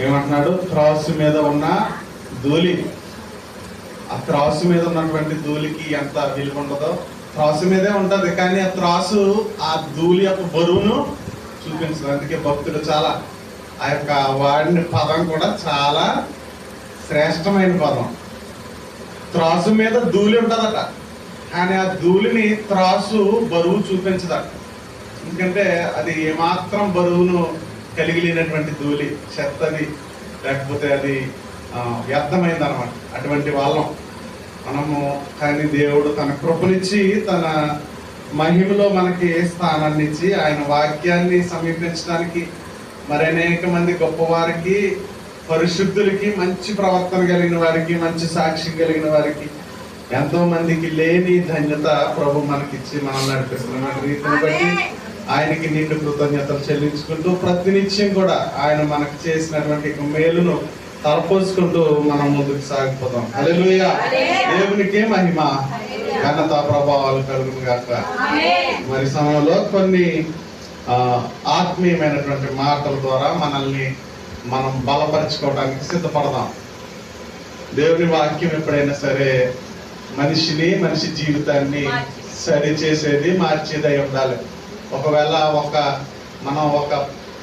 ఏమంటున్నాడు? త్రాసు మీద ఉన్న ధూళి, ఆ త్రాసు మీద ఉన్నటువంటి ధూళికి ఎంత విలువ ఉండదో త్రాసు మీదే ఉంటది, కానీ ఆ త్రాసు ఆ ధూళి యొక్క బరువును చూపించదు. అందుకే భక్తుడు చాలా ఆ యొక్క వాడిన పదం కూడా చాలా శ్రేష్టమైన పదం. త్రాసు మీద ధూళి ఉంటదట, కానీ ఆ ధూళిని త్రాసు బరువు చూపించదట. ఎందుకంటే అది ఏమాత్రం బరువును కలిగి లేనటువంటి ధూళి, చెత్తది, లేకపోతే అది వ్యర్థమైంది అనమాట. అటువంటి వాళ్ళం మనము. కానీ దేవుడు తన కృపనిచ్చి తన మహిమలో మనకి స్థానాన్ని ఇచ్చి ఆయన వాక్యాన్ని సమీపించడానికి మరి అనేక మంది గొప్పవారికి, పరిశుద్ధులకి, మంచి ప్రవర్తన కలిగిన వారికి, మంచి సాక్ష్యం కలిగిన వారికి, ఎంతో మందికి లేని ధన్యత ప్రభు మనకిచ్చి మనం నడిపిస్తున్న రీతిని బట్టి ఆయనకి నిండు కృతజ్ఞతలు చెల్లించుకుంటూ ప్రతినిత్యం కూడా ఆయన మనకు చేసినటువంటి మేలును తలపోసుకుంటూ మనం ముందుకు సాగిపోతాం. హల్లెలూయా. దేవునికే మహిమ, ఘనత, ప్రభావాలు కలుగును గాక. మరి సమయంలో కొన్ని ఆత్మీయమైనటువంటి మాటల ద్వారా మనల్ని మనం బలపరచుకోవడానికి సిద్ధపడదాం. దేవుని వాక్యం ఎప్పుడైనా సరే మనిషిని, మనిషి జీవితాన్ని సరి చేసేది, మార్చేది అయి ఉండాలి. ఒకవేళ మనం ఒక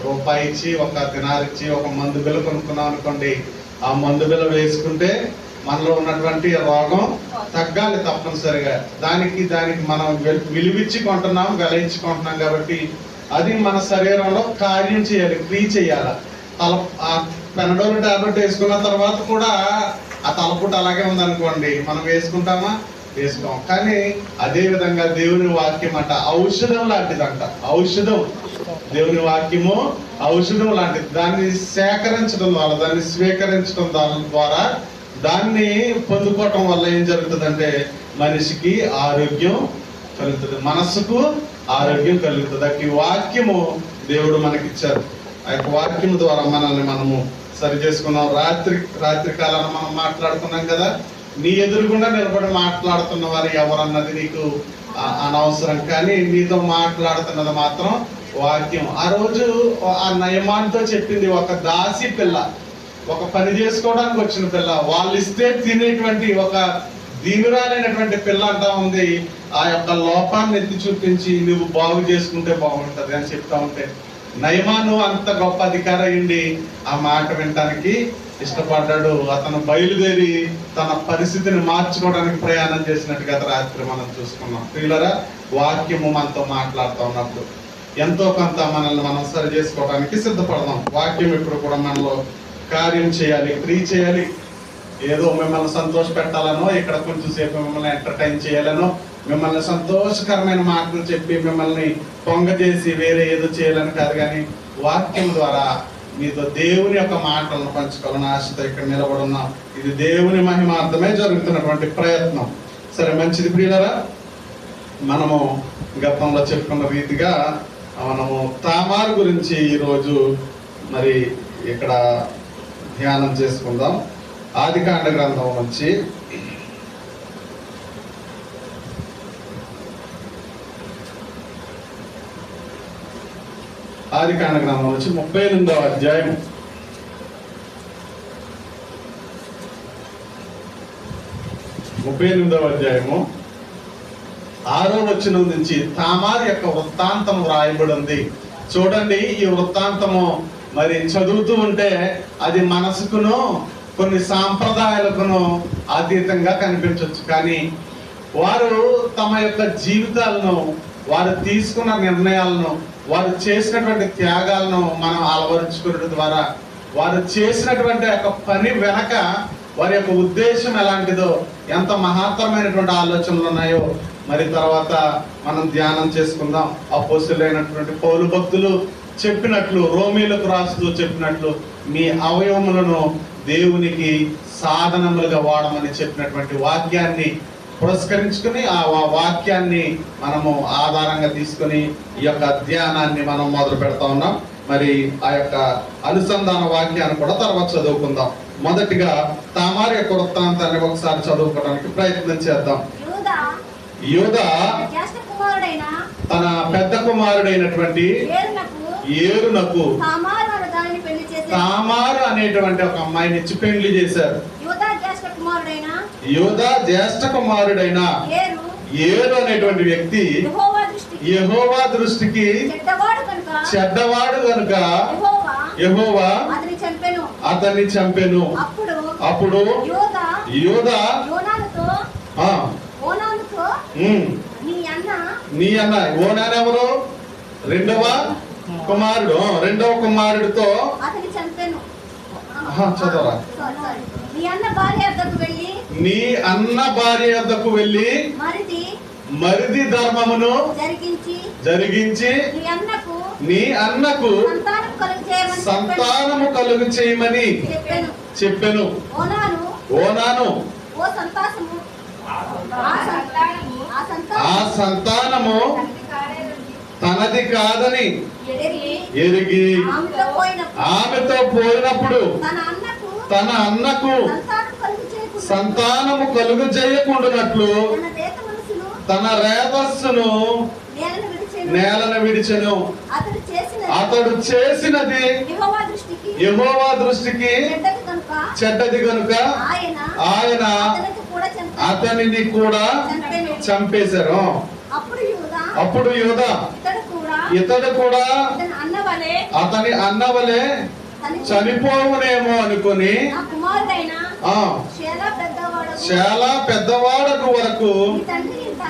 రూపాయి ఇచ్చి, ఒక దినార్ ఇచ్చి ఒక మందు బిల్ల కొనుక్కున్నాం అనుకోండి, ఆ మందు బిల్ల వేసుకుంటే మనలో ఉన్నటువంటి రోగం తగ్గాలి తప్పనిసరిగా. దానికి మనం విలువిచ్చి కొంటున్నాం, వెల ఇచ్చి కొంటున్నాం కాబట్టి అది మన శరీరంలో కార్యం చేయాలి, క్రియ చేయాలి. ఆ పెనడోల్ టాబ్లెట్ వేసుకున్న తర్వాత కూడా ఆ తలపుట అలాగే ఉందనుకోండి, మనం వేసుకుంటామా? వేసుకోం. కానీ అదే విధంగా దేవుని వాక్యం అంట ఔషధం లాంటిదంట. ఔషధం, దేవుని వాక్యము ఔషధం లాంటిది. దాన్ని సేకరించడం ద్వారా, దాన్ని స్వీకరించడం ద్వారా, దాన్ని పొందుకోవటం వల్ల ఏం జరుగుతుందంటే మనిషికి ఆరోగ్యం కలుగుతుంది, మనస్సుకు ఆరోగ్యం కలుగుతుంది. అట్టి వాక్యము దేవుడు మనకిచ్చారు. ఆ యొక్క వాక్యం ద్వారా మనల్ని మనము సరి చేసుకున్నాం. రాత్రి కాలాన మనం మాట్లాడుకున్నాం కదా, నీ ఎదురుగుండా నిలబడి మాట్లాడుతున్న వారు ఎవరన్నది నీకు అనవసరం, కానీ నీతో మాట్లాడుతున్నది మాత్రం వాక్యం. ఆ రోజు ఆ నయమాన్తో చెప్పింది, ఒక దాసి పిల్ల, ఒక పని చేసుకోవడానికి వచ్చిన పిల్ల, వాళ్ళు ఇస్తే తినేటువంటి ఒక దీనురాలైనటువంటి పిల్ల అంటా ఉంది. ఆ యొక్క లోపాన్ని ఎత్తి చూపించి నువ్వు బాగు చేసుకుంటే బాగుంటది అని చెప్తా ఉంటే, నయమాను అంత గొప్ప అధికారి అయ్యింది ఆ మాట వినటానికి ఇష్టపడ్డాడు. అతను బయలుదేరి తన పరిస్థితిని మార్చుకోవడానికి ప్రయాణం చేసినట్టు గత రాత్రి మనం చూసుకున్నాం. ప్రియులరా, వాక్యము మనతో మాట్లాడుతూ ఉన్నప్పుడు ఎంతో కొంత మనల్ని మనం సరి చేసుకోవడానికి సిద్ధపడదాం. వాక్యం ఎప్పుడు కూడా మనలో కార్యం చేయాలి, క్రియ చేయాలి. ఏదో మిమ్మల్ని సంతోష పెట్టాలనో, ఇక్కడ కొంచెం సేపు మిమ్మల్ని ఎంటర్టైన్ చేయాలనో, మిమ్మల్ని సంతోషకరమైన మాటలు చెప్పి మిమ్మల్ని పొంగజేసి వేరే ఏదో చేయాలని కాదు, కానీ వాక్యం ద్వారా మీతో దేవుని యొక్క మాటలను పంచుకోవాలని ఆశతో ఇక్కడ నిలబడున్నాం. ఇది దేవుని మహిమార్థమే జరుగుతున్నటువంటి ప్రయత్నం. సరే, మంచిది ప్రియులరా. మనము గతంలో చెప్పుకున్న రీతిగా మనము తామారు గురించి ఈరోజు మరి ఇక్కడ ధ్యానం చేసుకుందాం. ఆదికాండ గ్రంథం నుంచి ఆదికాండ గ్రంథం నుంచి 38వ అధ్యాయం 38వ అధ్యాయము 6వ వచనం నుంచి తామారు యొక్క వృత్తాంతం వ్రాయబడి ఉంది. చూడండి, ఈ వృత్తాంతము మరి చదువుతూ ఉంటే అది మనసుకును కొన్ని సాంప్రదాయాలకును అతీతంగా కనిపించవచ్చు, కానీ వారు తమ యొక్క జీవితాలను, వారు తీసుకున్న నిర్ణయాలను, వారు చేసినటువంటి త్యాగాలను మనం అలవరుచుకునే ద్వారా, వారు చేసినటువంటి యొక్క పని వెనక వారి యొక్క ఉద్దేశం ఎలాంటిదో, ఎంత మహత్తరమైనటువంటి ఆలోచనలు ఉన్నాయో మరి తర్వాత మనం ధ్యానం చేసుకుందాం. అపోస్తలుడైనటువంటి పౌలు భక్తులు చెప్పినట్లు, రోమీలకు రాస్తూ చెప్పినట్లు, మీ అవయవములను దేవునికి సాధనములుగా వాడమని చెప్పినటువంటి వాక్యాన్ని పురస్కరించుకుని ఆ వాక్యాన్ని మనము ఆధారంగా తీసుకుని ఈ యొక్క ధ్యానాన్ని మనం మొదలు పెడతా ఉన్నాం. మరి ఆ యొక్క అనుసంధాన వాక్యాన్ని కూడా తర్వాత చదువుకుందాం. మొదటిగా తామారు యొక్క వృత్తాంతాన్ని ఒకసారి చదువుకోవడానికి ప్రయత్నం చేద్దాం. యూదా తన పెద్ద కుమారుడైనటువంటి ఏరునకు తామారు అనేటువంటి ఒక అమ్మాయిని ఇచ్చి పెళ్లి చేశారు. యూదా జ్యేష్ఠ కుమారుడైన ఏరు అనేటువంటి వ్యక్తి యెహోవా దృష్టికి చెడ్డవాడు గనుక యెహోవా అతన్ని చంపెను. అప్పుడు యూదా నీ అన్న ఓనాన్ ఎవరు? రెండవ కుమారుడితో చదవరా. నీ అన్న భార్య వద్దకు వెళ్ళి మరిది ధర్మమును జరిగించి నీ అన్నకు సంతానము కలుగు చేయమని చెప్పెను. ఓనాను ఆ సంతానము తనది కాదని ఎరిగి ఆమెతో పోయినప్పుడు తన అన్నకు సంతానము కలుగు చేయకుండానట్లు తన రేతస్సును నేలను విడిచెను. అతడు చేసినది యెహోవా దృష్టికి చెడ్డది గనుక ఆయన అతనిని కూడా చంపేశారు. అప్పుడు యూదా ఇతడు కూడా అతని అన్నవలే చనిపోవునేమో అనుకుని చాలా పెద్దవాడకు వరకు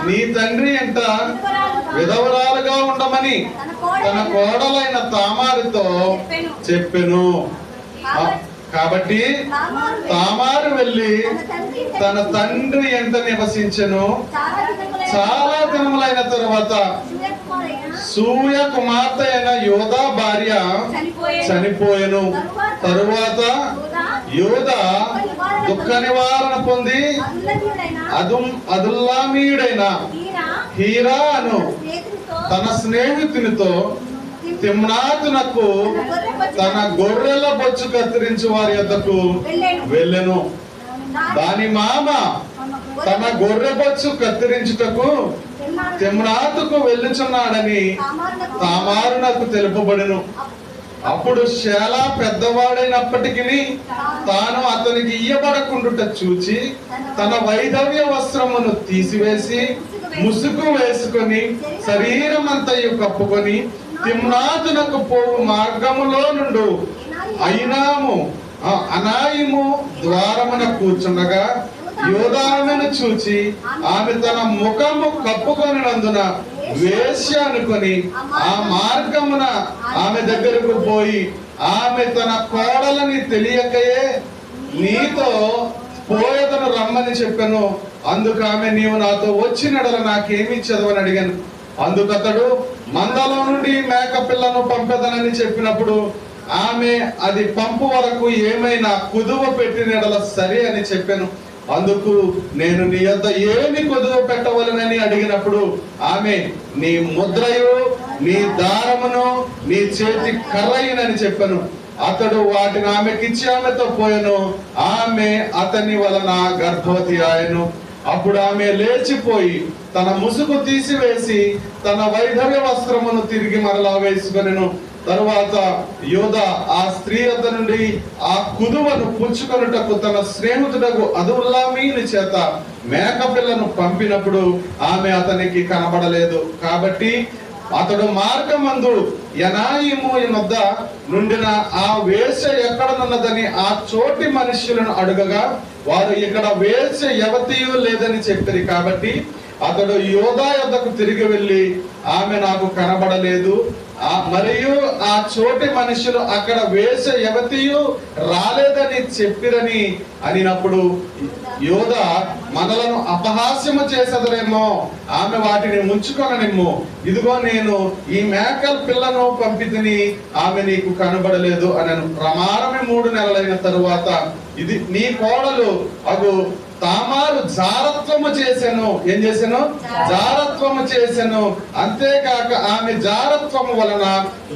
నీ తండ్రి ఎంత విధవరాలుగా ఉండమని తన కోడలైన తామారుతో చెప్పెను. కాబట్టి తామారు వెళ్ళి తన తండ్రి ఎంత నివసించెను. చాలా దినములైన తరువాత సూయ కుమార్తె అయిన యోధా భార్య చనిపోయెను. తరువాత యోధా దుఃఖ నివారణ పొంది అదుల్లామీయుడైన హీరాను తన స్నేహితునితో తిమ్నాతునకు తన గొర్రెల బొచ్చు కత్తిరించి వారి యొద్దకు వెళ్ళెను. దాని మామ తన గొర్రె బొచ్చు కత్తిరించుటకు తిమ్నాతుకు వెళ్ళుచున్నాడని తామారునకు తెలుపబడెను. అప్పుడు షేలా పెద్దవాడైనప్పటికీ తాను అతనికి ఇయ్యబడకుండుట చూచి తన వైధవ్య వస్త్రమును తీసివేసి ముసుగు వేసుకొని శరీరం అంతయు కప్పుకొని తిమ్నాతునకు పోవు మార్గములో నుండు అనాయిము ద్వారమున కూర్చుండగా యోధామెను చూచి ఆమె తన ముఖము కప్పుకొనినందున వేశ్య అనుకొని ఆ మార్గమున ఆమె దగ్గరకు పోయి ఆమె తన కోడలని తెలియకయే నీతో పోయేదను రమ్మని చెప్పాను. అందుకు ఆమె నీవు నాతో వచ్చినడల నాకేమి చదవని అడిగాను. అందుకతడు మందలో నుండి మేక పిల్లను పంపెదనని చెప్పినప్పుడు ఆమె అది పంపు వరకు ఏమైనా కుదువ పెట్టినడల సరే అని చెప్పాను. అందుకు నేను నీ యొద్ద ఏమి కుదువ పెట్టవలనని అడిగినప్పుడు ఆమె నీ ముద్రయు నీ దారమును నీ చేతి కర్రయ్యనని చెప్పాను. అతడు వాటిని ఆమెకిచ్చి ఆమెతో పోయాను. ఆమె అతని వలన గర్భవతి ఆయను. అప్పుడు ఆమె లేచిపోయి తన ముసుగు తీసివేసి తన వైధవ్య వస్త్రమును తిరిగి మరలా వేసుకొనెను. తరువాత యోధా ఆ స్త్రీ వద్ద నుండి ఆ కుదువను పుచ్చుకొనుటకు తన స్నేహితుడకు అదుల్లామీని చేత మేకపిల్లను పంపినప్పుడు ఆమె అతనికి కనబడలేదు. కాబట్టి అతడు మార్గమందు ఎనాయిము వద్ద నుండిన ఆ వేశ్య ఎక్కడనున్నదని ఆ చోటి మనుష్యులను అడుగగా వారు ఇక్కడ వేశ్య యవతియు లేదని చెప్పారు. కాబట్టి అతడు యోధా యొద్దకు తిరిగి వెళ్ళి ఆమె నాకు కనబడలేదు, మరియు ఆ చోటి మనుషులు అక్కడ వేశ్య యవతియు రాలేదని చెప్పిరని అనినప్పుడు యోధా మనలను అపహాస్యము చేసదరేమో, ఆమె వాటిని ముంచుకొననిమ్ము, ఇదిగో నేను ఈ మేకల పిల్లను పంపితిని, ఆమె నీకు కనబడలేదు అనను. ప్రమాణమే 3 నెలలైన తరువాత ఇది నీ కోడలు అగు తామారు జారత్వము చేసెను. ఏం చేసెను? జారత్వము చేసెను. అంతేకాక ఆమె జారత్వము వలన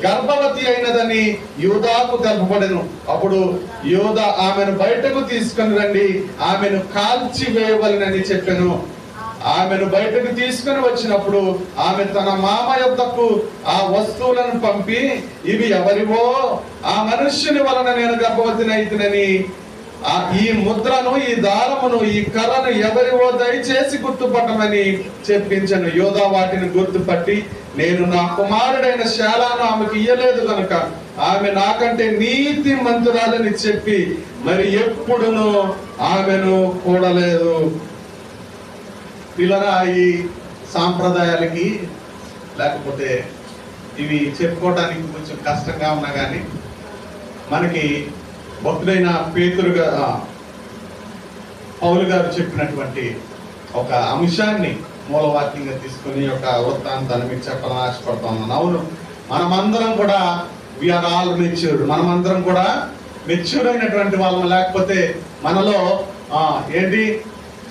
గర్భవతి అయినదని యూదాకు తెలుపబడెను. అప్పుడు యూదా ఆమెను బయటకు తీసుకొని రండి, ఆమెను కాల్చి వేయవలనని చెప్పెను. ఆమెను బయటకు తీసుకుని వచ్చినప్పుడు ఆమె తన మామ యొద్దకు ఆ వస్తువులను పంపి, ఇవి ఎవరివో, ఆ మనుష్యుని వలన నేను గర్భవతినైతినని, ఈ ముద్రను, ఈ దారమును, ఈ కర్రను ఎవరివో దయచేసి గుర్తుపట్టమని చెప్పించను. యోధా వాటిని గుర్తుపట్టి, నేను నా కుమారుడైన శాలాను ఆమెకు ఇయ్యలేదు కనుక ఆమె నాకంటే నీతి మంతురాలని చెప్పి మరి ఎప్పుడును ఆమెను కూడలేదు. పిల్లరా, ఈ సాంప్రదాయాలకి లేకపోతే ఇవి చెప్పుకోవడానికి కొంచెం కష్టంగా ఉన్నా కానీ మనకి భక్తుడైన పౌలు గారు చెప్పినటువంటి ఒక అంశాన్ని మూలవాక్యంగా తీసుకుని ఒక వృత్తాంతాన్ని మీకు చెప్పాలని ఆశపడతా ఉన్నాను. అవును, మనమందరం కూడా వీఆర్ ఆల్ మెచ్యూర్డ్. మనమందరం కూడా మెచ్యూర్ అయినటువంటి వాళ్ళం. లేకపోతే మనలో ఏంటి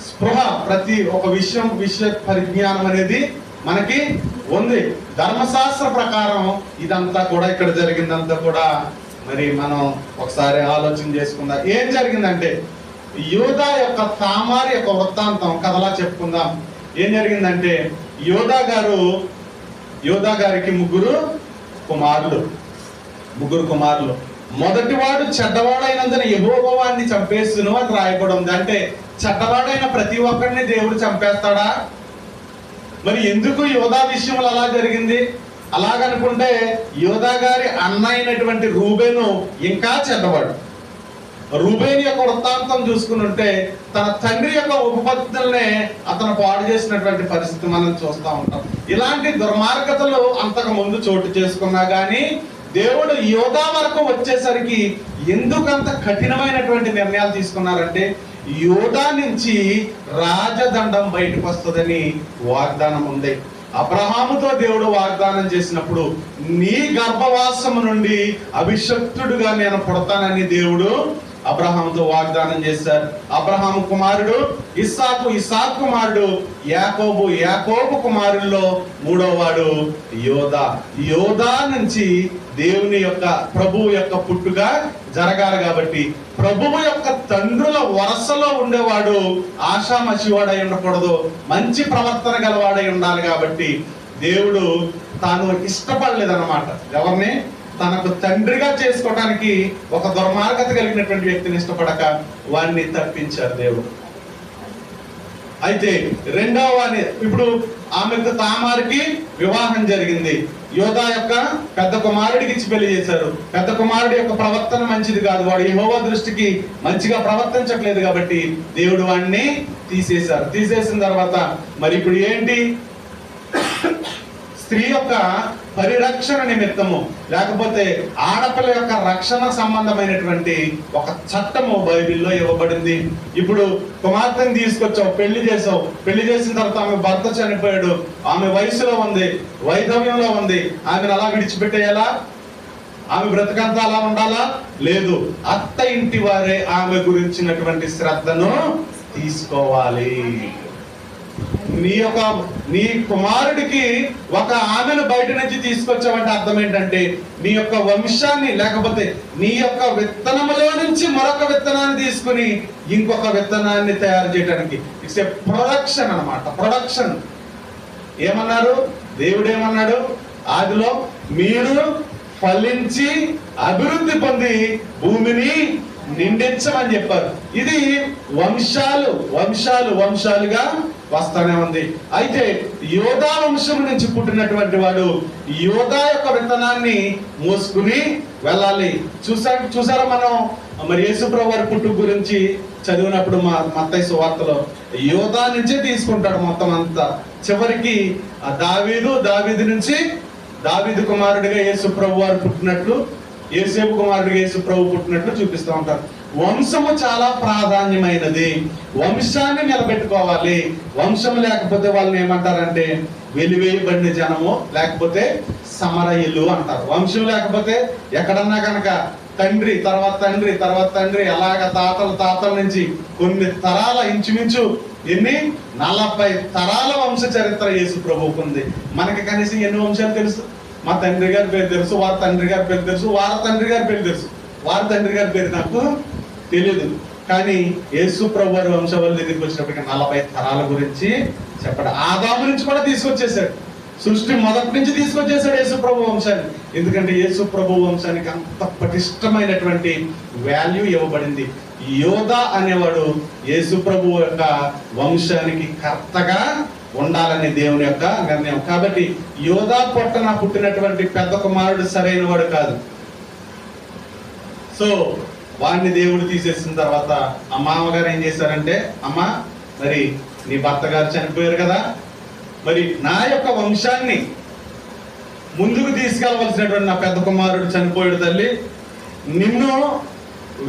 స్పృహ, ప్రతి ఒక విషయ పరిజ్ఞానం అనేది మనకి ఉంది. ధర్మశాస్త్ర ప్రకారం ఇదంతా కూడా, ఇక్కడ జరిగిందంతా కూడా మరి మనం ఒకసారి ఆలోచన చేసుకుందాం. ఏం జరిగిందంటే, యోధా యొక్క తామారు యొక్క వృత్తాంతం కథలా చెప్పుకుందాం. ఏం జరిగిందంటే, యోధా గారికి ముగ్గురు కుమారులు. మొదటివాడు చెడ్డవాడైనందున యెహోవా వాడిని చంపేస్తును అని రాయబడి ఉంది. అంటే చెడ్డవాడైన ప్రతి ఒక్కరిని దేవుడు చంపేస్తాడా? మరి ఎందుకు యోధా విషయంలో అలా జరిగింది? అలాగనుకుంటే యోధా గారి అన్న అయినటువంటి రూబేను ఇంకా చెడ్డవాడు. రూబేను యొక్క వృత్తాంతం చూసుకుని ఉంటే తన తండ్రి యొక్క ఉపపత్తులనే అతను పాడు చేసినటువంటి పరిస్థితి మనం చూస్తూ ఉంటాం. ఇలాంటి దుర్మార్గతలు అంతకు ముందు చోటు చేసుకున్నా కానీ దేవుడు యోధా వరకు వచ్చేసరికి ఎందుకంత కఠినమైనటువంటి నిర్ణయాలు తీసుకున్నారంటే, యోధా నుంచి రాజదండం బయటకు వస్తుందని వాగ్దానం ఉంది. అబ్రహాముతో దేవుడు వాగ్దానం చేసినప్పుడు, నీ గర్భవాసము నుండి అభిషక్తుడుగా నేను పుడతానని దేవుడు అబ్రహాముతో వాగ్దానం చేశారు. అబ్రహాము కుమారుడు ఇస్సాకు, ఇస్సాకు కుమారుడు యాకోబు, యాకోబు కుమారుల్లో మూడోవాడు యోధా నుంచి దేవుని యొక్క ప్రభువు యొక్క పుట్టుగా జరగాలి. కాబట్టి ప్రభువు యొక్క తండ్రుల వరసలో ఉండేవాడు ఆషామషివాడై ఉండకూడదు, మంచి ప్రవర్తన గలవాడై ఉండాలి. కాబట్టి దేవుడు తాను ఇష్టపడలేదన్నమాట ఎవరిని తనకు తండ్రిగా చేసుకోవడానికి ఒక దుర్మార్గత కలిగినటువంటి వ్యక్తిని ఇష్టపడక వాడిని తప్పించారు దేవుడు. అయితే రెండవ వాడిని, ఇప్పుడు ఆమెకు తామారికి వివాహం జరిగింది. యోధా యొక్క పెద్ద కుమారుడికి ఇచ్చి పెళ్లి చేశారు. పెద్ద కుమారుడి యొక్క ప్రవర్తన మంచిది కాదు, వాడు యెహోవా దృష్టికి మంచిగా ప్రవర్తించట్లేదు. కాబట్టి దేవుడు వాడిని తీసేశారు. తీసేసిన తర్వాత మరి ఇప్పుడు ఏంటి, స్త్రీ యొక్క పరిరక్షణ నిమిత్తము, లేకపోతే ఆడపిల్ల యొక్క రక్షణ సంబంధమైనటువంటి ఒక చట్టము బైబిల్లో ఇవ్వబడింది. ఇప్పుడు కుమార్తెను తీసుకొచ్చావు, పెళ్లి చేసావు, పెళ్లి చేసిన తర్వాత ఆమె భర్త చనిపోయాడు, ఆమె వయసులో ఉంది, వైధవ్యంలో ఉంది, ఆమెను అలా విడిచిపెట్టేయాలా? ఆమె బ్రతకంతా అలా ఉండాలా? లేదు. అత్త ఇంటి వారే ఆమె గురించినటువంటి శ్రద్ధను తీసుకోవాలి. నీ కుమారుడికి ఒక ఆమెను బయట నుంచి తీసుకొచ్చావంటే అర్థం ఏంటంటే, నీ యొక్క వంశాన్ని, లేకపోతే నీ యొక్క విత్తనములో నుంచి మరొక విత్తనాన్ని తీసుకుని ఇంకొక విత్తనాన్ని తయారు చేయడానికి ఇట్స్ ఏ ప్రొడక్షన్ అన్నమాట. ప్రొడక్షన్. ఏమన్నారు దేవుడు? ఏమన్నాడు ఆదిలో? మీరు ఫలించి అభివృద్ధి పొంది భూమిని నిండించమని చెప్పారు. ఇది వంశాలుగా వస్తానే ఉంది. అయితే యోధా వంశం నుంచి పుట్టినటువంటి వాడు యోధా యొక్క విత్తనాన్ని మోసుకుని వెళ్ళాలి. చూసారా మనం మరి యేసుప్రభు వారి పుట్టు గురించి చదివినప్పుడు మత్తయి సువార్తలో యోధా నుంచే తీసుకుంటాడు మొత్తం అంతా. చివరికి దావీదు నుంచి దావీదు కుమారుడిగా యేసుప్రభు వారు పుట్టినట్లు, యేసేపు కుమారుడిగా యేసుప్రభు పుట్టినట్లు చూపిస్తూ ఉంటారు. వంశము చాలా ప్రాధాన్యమైనది. వంశాన్ని నిలబెట్టుకోవాలి. వంశం లేకపోతే వాళ్ళని ఏమంటారంటే వెలివేయబడిన జనము, లేకపోతే సమరయులు అంటారు. వంశం లేకపోతే ఎక్కడన్నా కనుక తండ్రి తర్వాత తండ్రి అలాగ తాతల నుంచి కొన్ని తరాల, ఇంచుమించు 40 తరాల వంశ చరిత్ర యేసు ప్రభువుకు ఉంది. మనకి కనీసం ఎన్ని వంశాలు తెలుసు? మా తండ్రి గారి పేరు తెలుసు, వారి తండ్రి గారి పేరు తెలుసు, వారి తండ్రి గారి పేరు తెలుసు, వారి తండ్రి గారి పేరు నాకు తెలియదు. కానీ యేసు ప్రభు వారి వంశవాళ్ళ దగ్గరికి వచ్చినప్పటికీ 40 తరాల గురించి చెప్పాడు. ఆదాము నుంచి కూడా తీసుకొచ్చేసాడు, సృష్టి మొదటి నుంచి తీసుకొచ్చేసాడు యేసు ప్రభు వంశాన్ని. ఎందుకంటే యేసు ప్రభు వంశానికి అంత పటిష్టమైనటువంటి వాల్యూ ఇవ్వబడింది. యోధా అనేవాడు యేసు ప్రభు యొక్క వంశానికి కర్తగా ఉండాలని దేవుని యొక్క నిర్ణయం. కాబట్టి యోధా పొట్టన పుట్టినటువంటి పెద్ద కుమారుడు సరైన వాడు కాదు. సో వాడిని దేవుడు తీసేసిన తర్వాత ఆ మామగారు ఏం చేశారంటే, అమ్మా మరి నీ భర్త గారు చనిపోయారు కదా, మరి నా యొక్క వంశాన్ని ముందుకు తీసుకెళ్ళవలసినటువంటి నా పెద్ద కుమారుడు చనిపోయాడు తల్లి, నిన్ను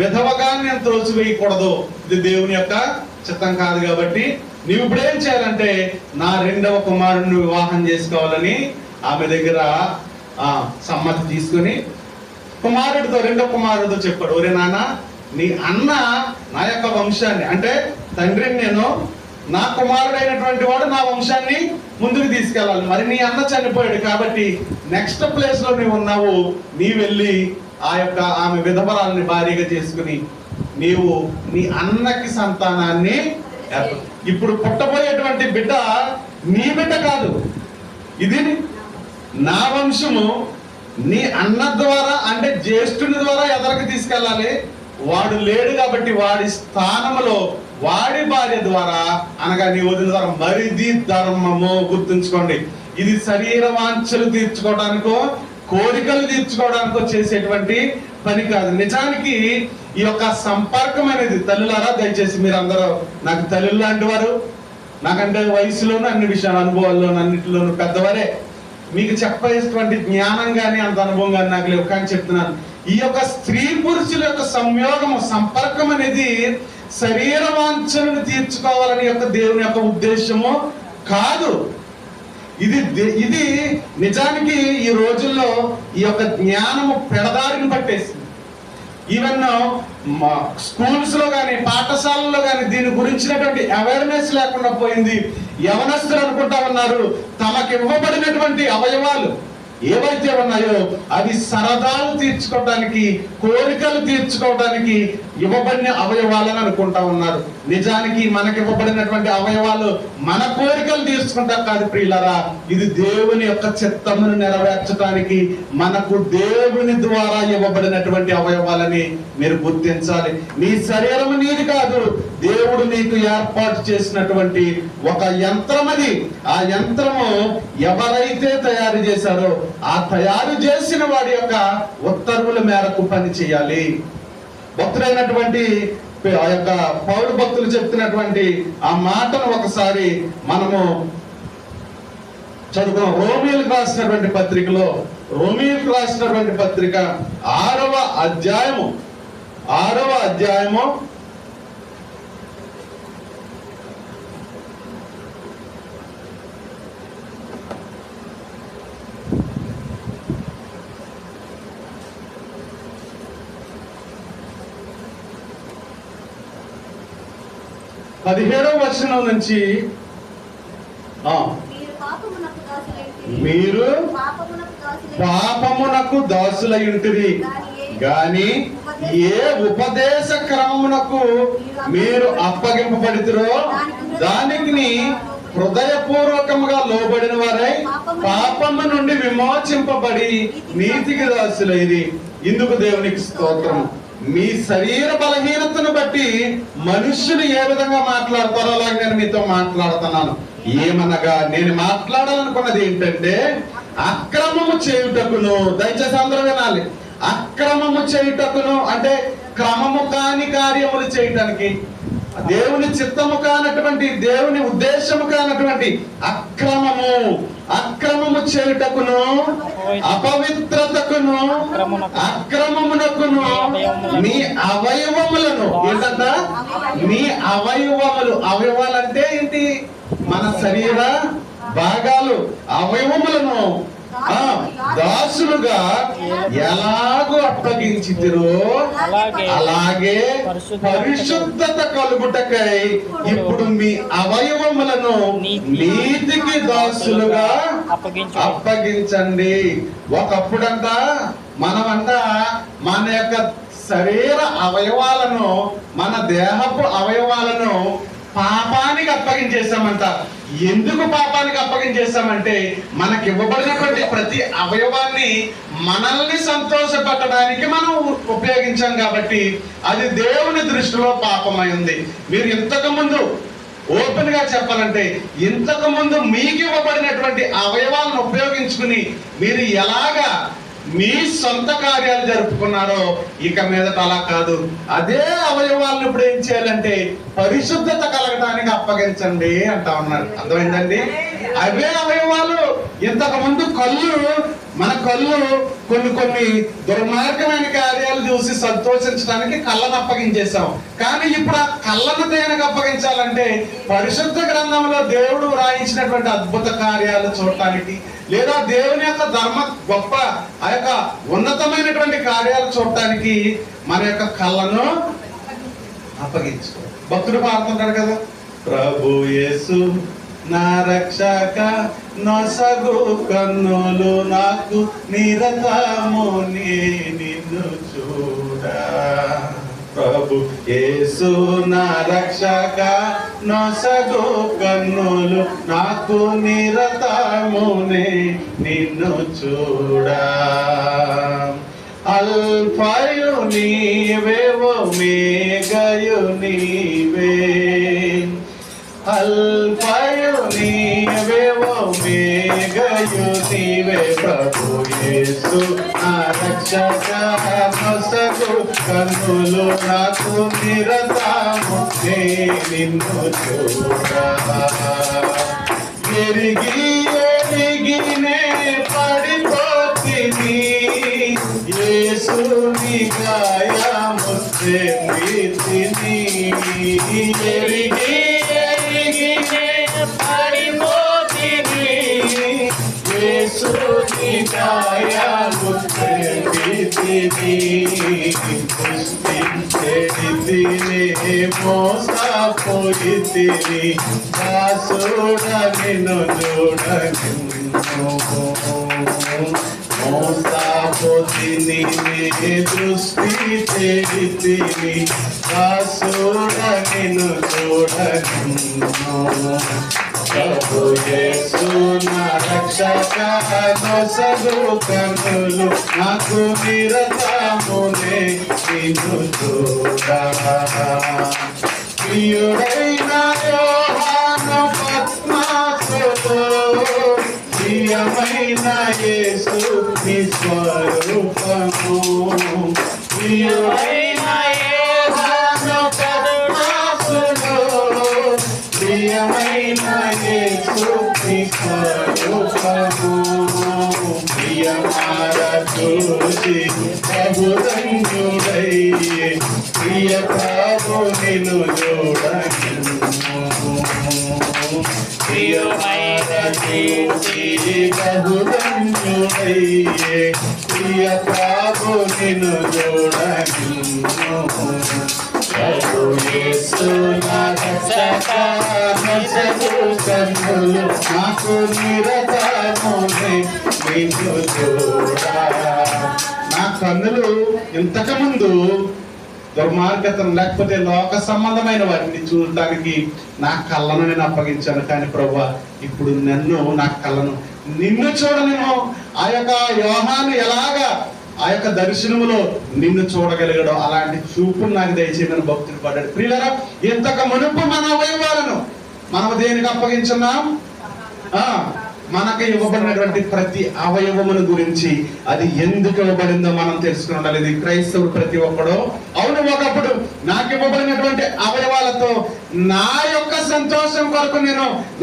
విధవగా నేను త్రోసివేయకూడదు, ఇది దేవుని యొక్క చిత్తం కాదు. కాబట్టి నీవు ఇప్పుడు ఏం చేయాలంటే నా 2వ కుమారుడిని వివాహం చేసుకోవాలని ఆమె దగ్గర సమ్మతి తీసుకుని కుమారుడితో 2వ కుమారుడితో చెప్పాడు, ఒరే నాన్న, నీ అన్న నా యొక్క వంశాన్ని, అంటే తండ్రిని నేను, నా కుమారుడైనటువంటి వాడు నా వంశాన్ని ముందుకు తీసుకెళ్ళాలి. మరి నీ అన్న చనిపోయాడు కాబట్టి నెక్స్ట్ ప్లేస్ లో నీవు ఉన్నావు, నీ వెళ్ళి ఆ యొక్క ఆమె విధవరాలని భార్యగా చేసుకుని నీవు నీ అన్నకి సంతానాన్ని ఇప్పుడు పుట్టబోయేటువంటి బిడ్డ నీ బిడ్డ కాదు, ఇది నా వంశము, నీ అన్న ద్వారా అంటే జ్యేష్ఠుని ద్వారా ఎదరికి తీసుకెళ్ళాలి. వాడు లేడు కాబట్టి వాడి స్థానంలో వాడి భార్య ద్వారా అనగా నీ వదిన ద్వారా, మరిది ధర్మము. గుర్తుంచుకోండి, ఇది శరీర వాంఛలు తీర్చుకోవడానికో కోరికలు తీర్చుకోవడానికో చేసేటువంటి పని కాదు. నిజానికి ఈ యొక్క సంపర్కం అనేది, తల్లులారా దయచేసి మీరందరూ నాకు తల్లులు లాంటి వారు, నాకంటే వయసులోను అన్ని విషయాలు అనుభవాల్లోను అన్నింటిలోనూ పెద్దవారే, మీకు చెప్పేటువంటి జ్ఞానం కానీ అంత అనుభవం కానీ నాకు లేవు. కానీ చెప్తున్నాను, ఈ యొక్క స్త్రీ పురుషుల యొక్క సంయోగము సంపర్కం అనేది శరీర వాంఛలను తీర్చుకోవాలని యొక్క దేవుని యొక్క ఉద్దేశము కాదు. ఇది నిజానికి ఈ రోజుల్లో ఈ యొక్క జ్ఞానము పెడదారిని పట్టేసింది. ఈవెన్ స్కూల్స్ లో కానీ పాఠశాలలో కానీ దీని గురించినటువంటి అవేర్నెస్ లేకుండా పోయింది. యవనస్తులు అనుకుంటా ఉన్నారు తమకు ఇవ్వబడినటువంటి అవయవాలు ఏవైతే ఉన్నాయో అవి సరదాలు తీర్చుకోవడానికి, కోరికలు తీర్చుకోవడానికి ఇవ్వబడిన అవయవాలని అనుకుంటా ఉన్నారు. నిజానికి మనకి ఇవ్వబడినటువంటి అవయవాలు మన కోరికలు తీర్చుకుంటా కాదు ప్రియులారా, ఇది దేవుని యొక్క చిత్తమును నెరవేర్చడానికి మనకు దేవుని ద్వారా ఇవ్వబడినటువంటి అవయవాలని మీరు గుర్తించాలి. నీ శరీరం నీది కాదు, దేవుడు నీకు ఏర్పాటు చేసినటువంటి ఒక యంత్రం అది. ఆ యంత్రము ఎవరైతే తయారు చేశారో ఆ తయారు చేసిన వాడి యొక్క ఉత్తర్వుల మేరకు పని చేయాలి. భక్తుడైనటువంటి ఆ యొక్క పౌరు భక్తులు చెప్తున్నటువంటి ఆ మాటను ఒకసారి మనము చదువుకున్నాం. రోమీయులకు రాసినటువంటి పత్రికలో, రోమీయులకు రాసినటువంటి పత్రిక 6వ అధ్యాయము 17వ వచనం నుంచి, మీరు పాపమునకు దాసులయుంటిరి గాని ఏ ఉపదేశ క్రమమునకు మీరు అప్పగింపబడితిరో దానికి హృదయపూర్వకముగా లోబడిన వారై పాపము నుండి విమోచింపబడి నీతికి దాసులైరి. ఇందుకు దేవునికి స్తోత్రం. మీ శరీర బలహీనతను బట్టి మనుష్యులు ఏ విధంగా మాట్లాడతారో అలాగే నేను మీతో మాట్లాడుతున్నాను. ఏమనగా నేను మాట్లాడాలనుకున్నది ఏంటంటే, అక్రమము చేయుటకును, దయచేసి అందరూ వినాలి, అక్రమము చేయుటకును అంటే క్రమము కాని కార్యములు చేయటానికి, దేవుని చిత్తము కానటువంటి, దేవుని ఉద్దేశము కానటువంటి అక్రమము చేయుటకును, అపవిత్రతకును, అక్రమమునకును మీ అవయవములను, ఏంటంట మీ అవయవాలు అంటే ఏంటి? మన శరీర భాగాలు, అవయవములను దాసులుగా ఎలాగో అప్పగించితిరో అలాగే పరిశుద్ధత కలుగుటకై ఇప్పుడు మీ అవయవములను నీతికి దాసులుగా అప్పగించండి. ఒకప్పుడంట మనమంట మన యొక్క శరీర అవయవాలను, మన దేహపు అవయవాలను పాపానికి అప్పగించేసామంట. ఎందుకు పాపానికి అప్పగించేసామంటే మనకి ఇవ్వబడినటువంటి ప్రతి అవయవాన్ని మనల్ని సంతోషపెట్టడానికి మనం ఉపయోగించాం కాబట్టి అది దేవుని దృష్టిలో పాపమై ఉంది. మీరు ఇంతకు ముందు ఓపెన్ గా చెప్పాలంటే, ఇంతకు ముందు మీకు ఇవ్వబడినటువంటి అవయవాలను ఉపయోగించుకుని మీరు ఎలాగా మీ సొంత కార్యాలు జరుపుకున్నారో ఇక మీదట అలా కాదు. అదే అవయవాలను ఇప్పుడు ఏం చేయాలంటే పరిశుద్ధత కలగడానికి అప్పగించండి అంటా ఉన్నారు. అర్థమైందండి? అవే అవయవాలు ఇంతకు ముందు మన కళ్ళు కొన్ని దుర్మార్గమైన కార్యాలు చూసి సంతోషించడానికి కళ్ళను అప్పగించేసాం. కానీ ఇప్పుడు ఆ కళ్ళను దేనికి అప్పగించాలంటే పరిశుద్ధ గ్రంథంలో దేవుడు వ్రాయించినటువంటి అద్భుత కార్యాలు చూడటానికి, లేదా దేవుని యొక్క గొప్ప ఆ యొక్క ఉన్నతమైనటువంటి కార్యాలు చూడటానికి మన యొక్క కళ్ళను అప్పగించుకో. భక్తుడు పాడుతుంటాడు కదా, ప్రభు యేసు నా రక్షక నొసగు కన్నులు నాకు నిరతము నిన్ను చూడ. ప్రభు యేసు నా రక్షక నొసగు కన్నులు నాకు నిరతము నిన్ను చూడ. అల్ఫయు నీవే ఒమేగయు నీవే, అల్ఫయు నీవే ఒమేగయు నీవే. ప్రభు యేసు నా రక్షక నొసగు కన్నులు నాకు నిరతము నిన్ను చూడ. ఎరిగినే పడిపోతిని యేసుని గాయముస్తే ప్రీతిని. ఎరిగినే పడిపోతిని యేసుని గాయముస్తే ప్రీతిని. పుష్పించేదిని మోసపోయితిని దాసుడ నిన్ను చూడను. మోసపోతిని దృష్టి చేతిని దాసుడ నిన్ను చూడను. ప్రభు యేసు నా రక్షక నొసగు కన్నులు నాకు నిరతము నిన్ను చూడ. ప్రియుడైన యోహాను పద్మాసులో ప్రియమైన యేసు నీ స్వరూపము. ప్రియుడైన యోహాను పద్మాసులో ప్రియమైన యేసు నీ స్వరూపము. ప్రియమార చూసి ప్రభురంజుడయ్యే ప్రియ ప్రభు నిన్ను చూడను. ప్రియమార చూసి ప్రభురంజుడయ్యే ప్రియ ప్రభు నిన్ను చూడను. ప్రభు యేసు నా రక్షక నొసగు కన్నులు నాకు నిరతము నిన్ను చూడ. నా కన్నులు ఇంతకు ముందు దుర్మార్గతను లేకపోతే లోక సంబంధమైన వాటిని చూడటానికి నా కళ్ళను నేను అప్పగించాను. కానీ ప్రభువా ఇప్పుడు నా కళ్ళను నిన్ను చూడనేమో. ఆ యొక్క యోహాను ఎలాగా ఆ యొక్క దర్శనములో నిన్ను చూడగలిగాడో అలాంటి చూపు నాకు దయచేయమని భక్తులు పడ్డాడు. ప్రియులారా, ఇంతకు మునుపు మన అవయవాలను మనం దేనికి అప్పగించున్నాం? మనకు ఇవ్వబడినటువంటి ప్రతి అవయవమును గురించి అది ఎందుకు ఇవ్వబడిందో మనం తెలుసుకుని ఉండాలి. ఇది క్రైస్తవుడు ప్రతి ఒక్కడు అవును ఒకప్పుడు నాకు ఇవ్వబడినటువంటి అవయవాలతో నా యొక్క సంతోషం కొరకు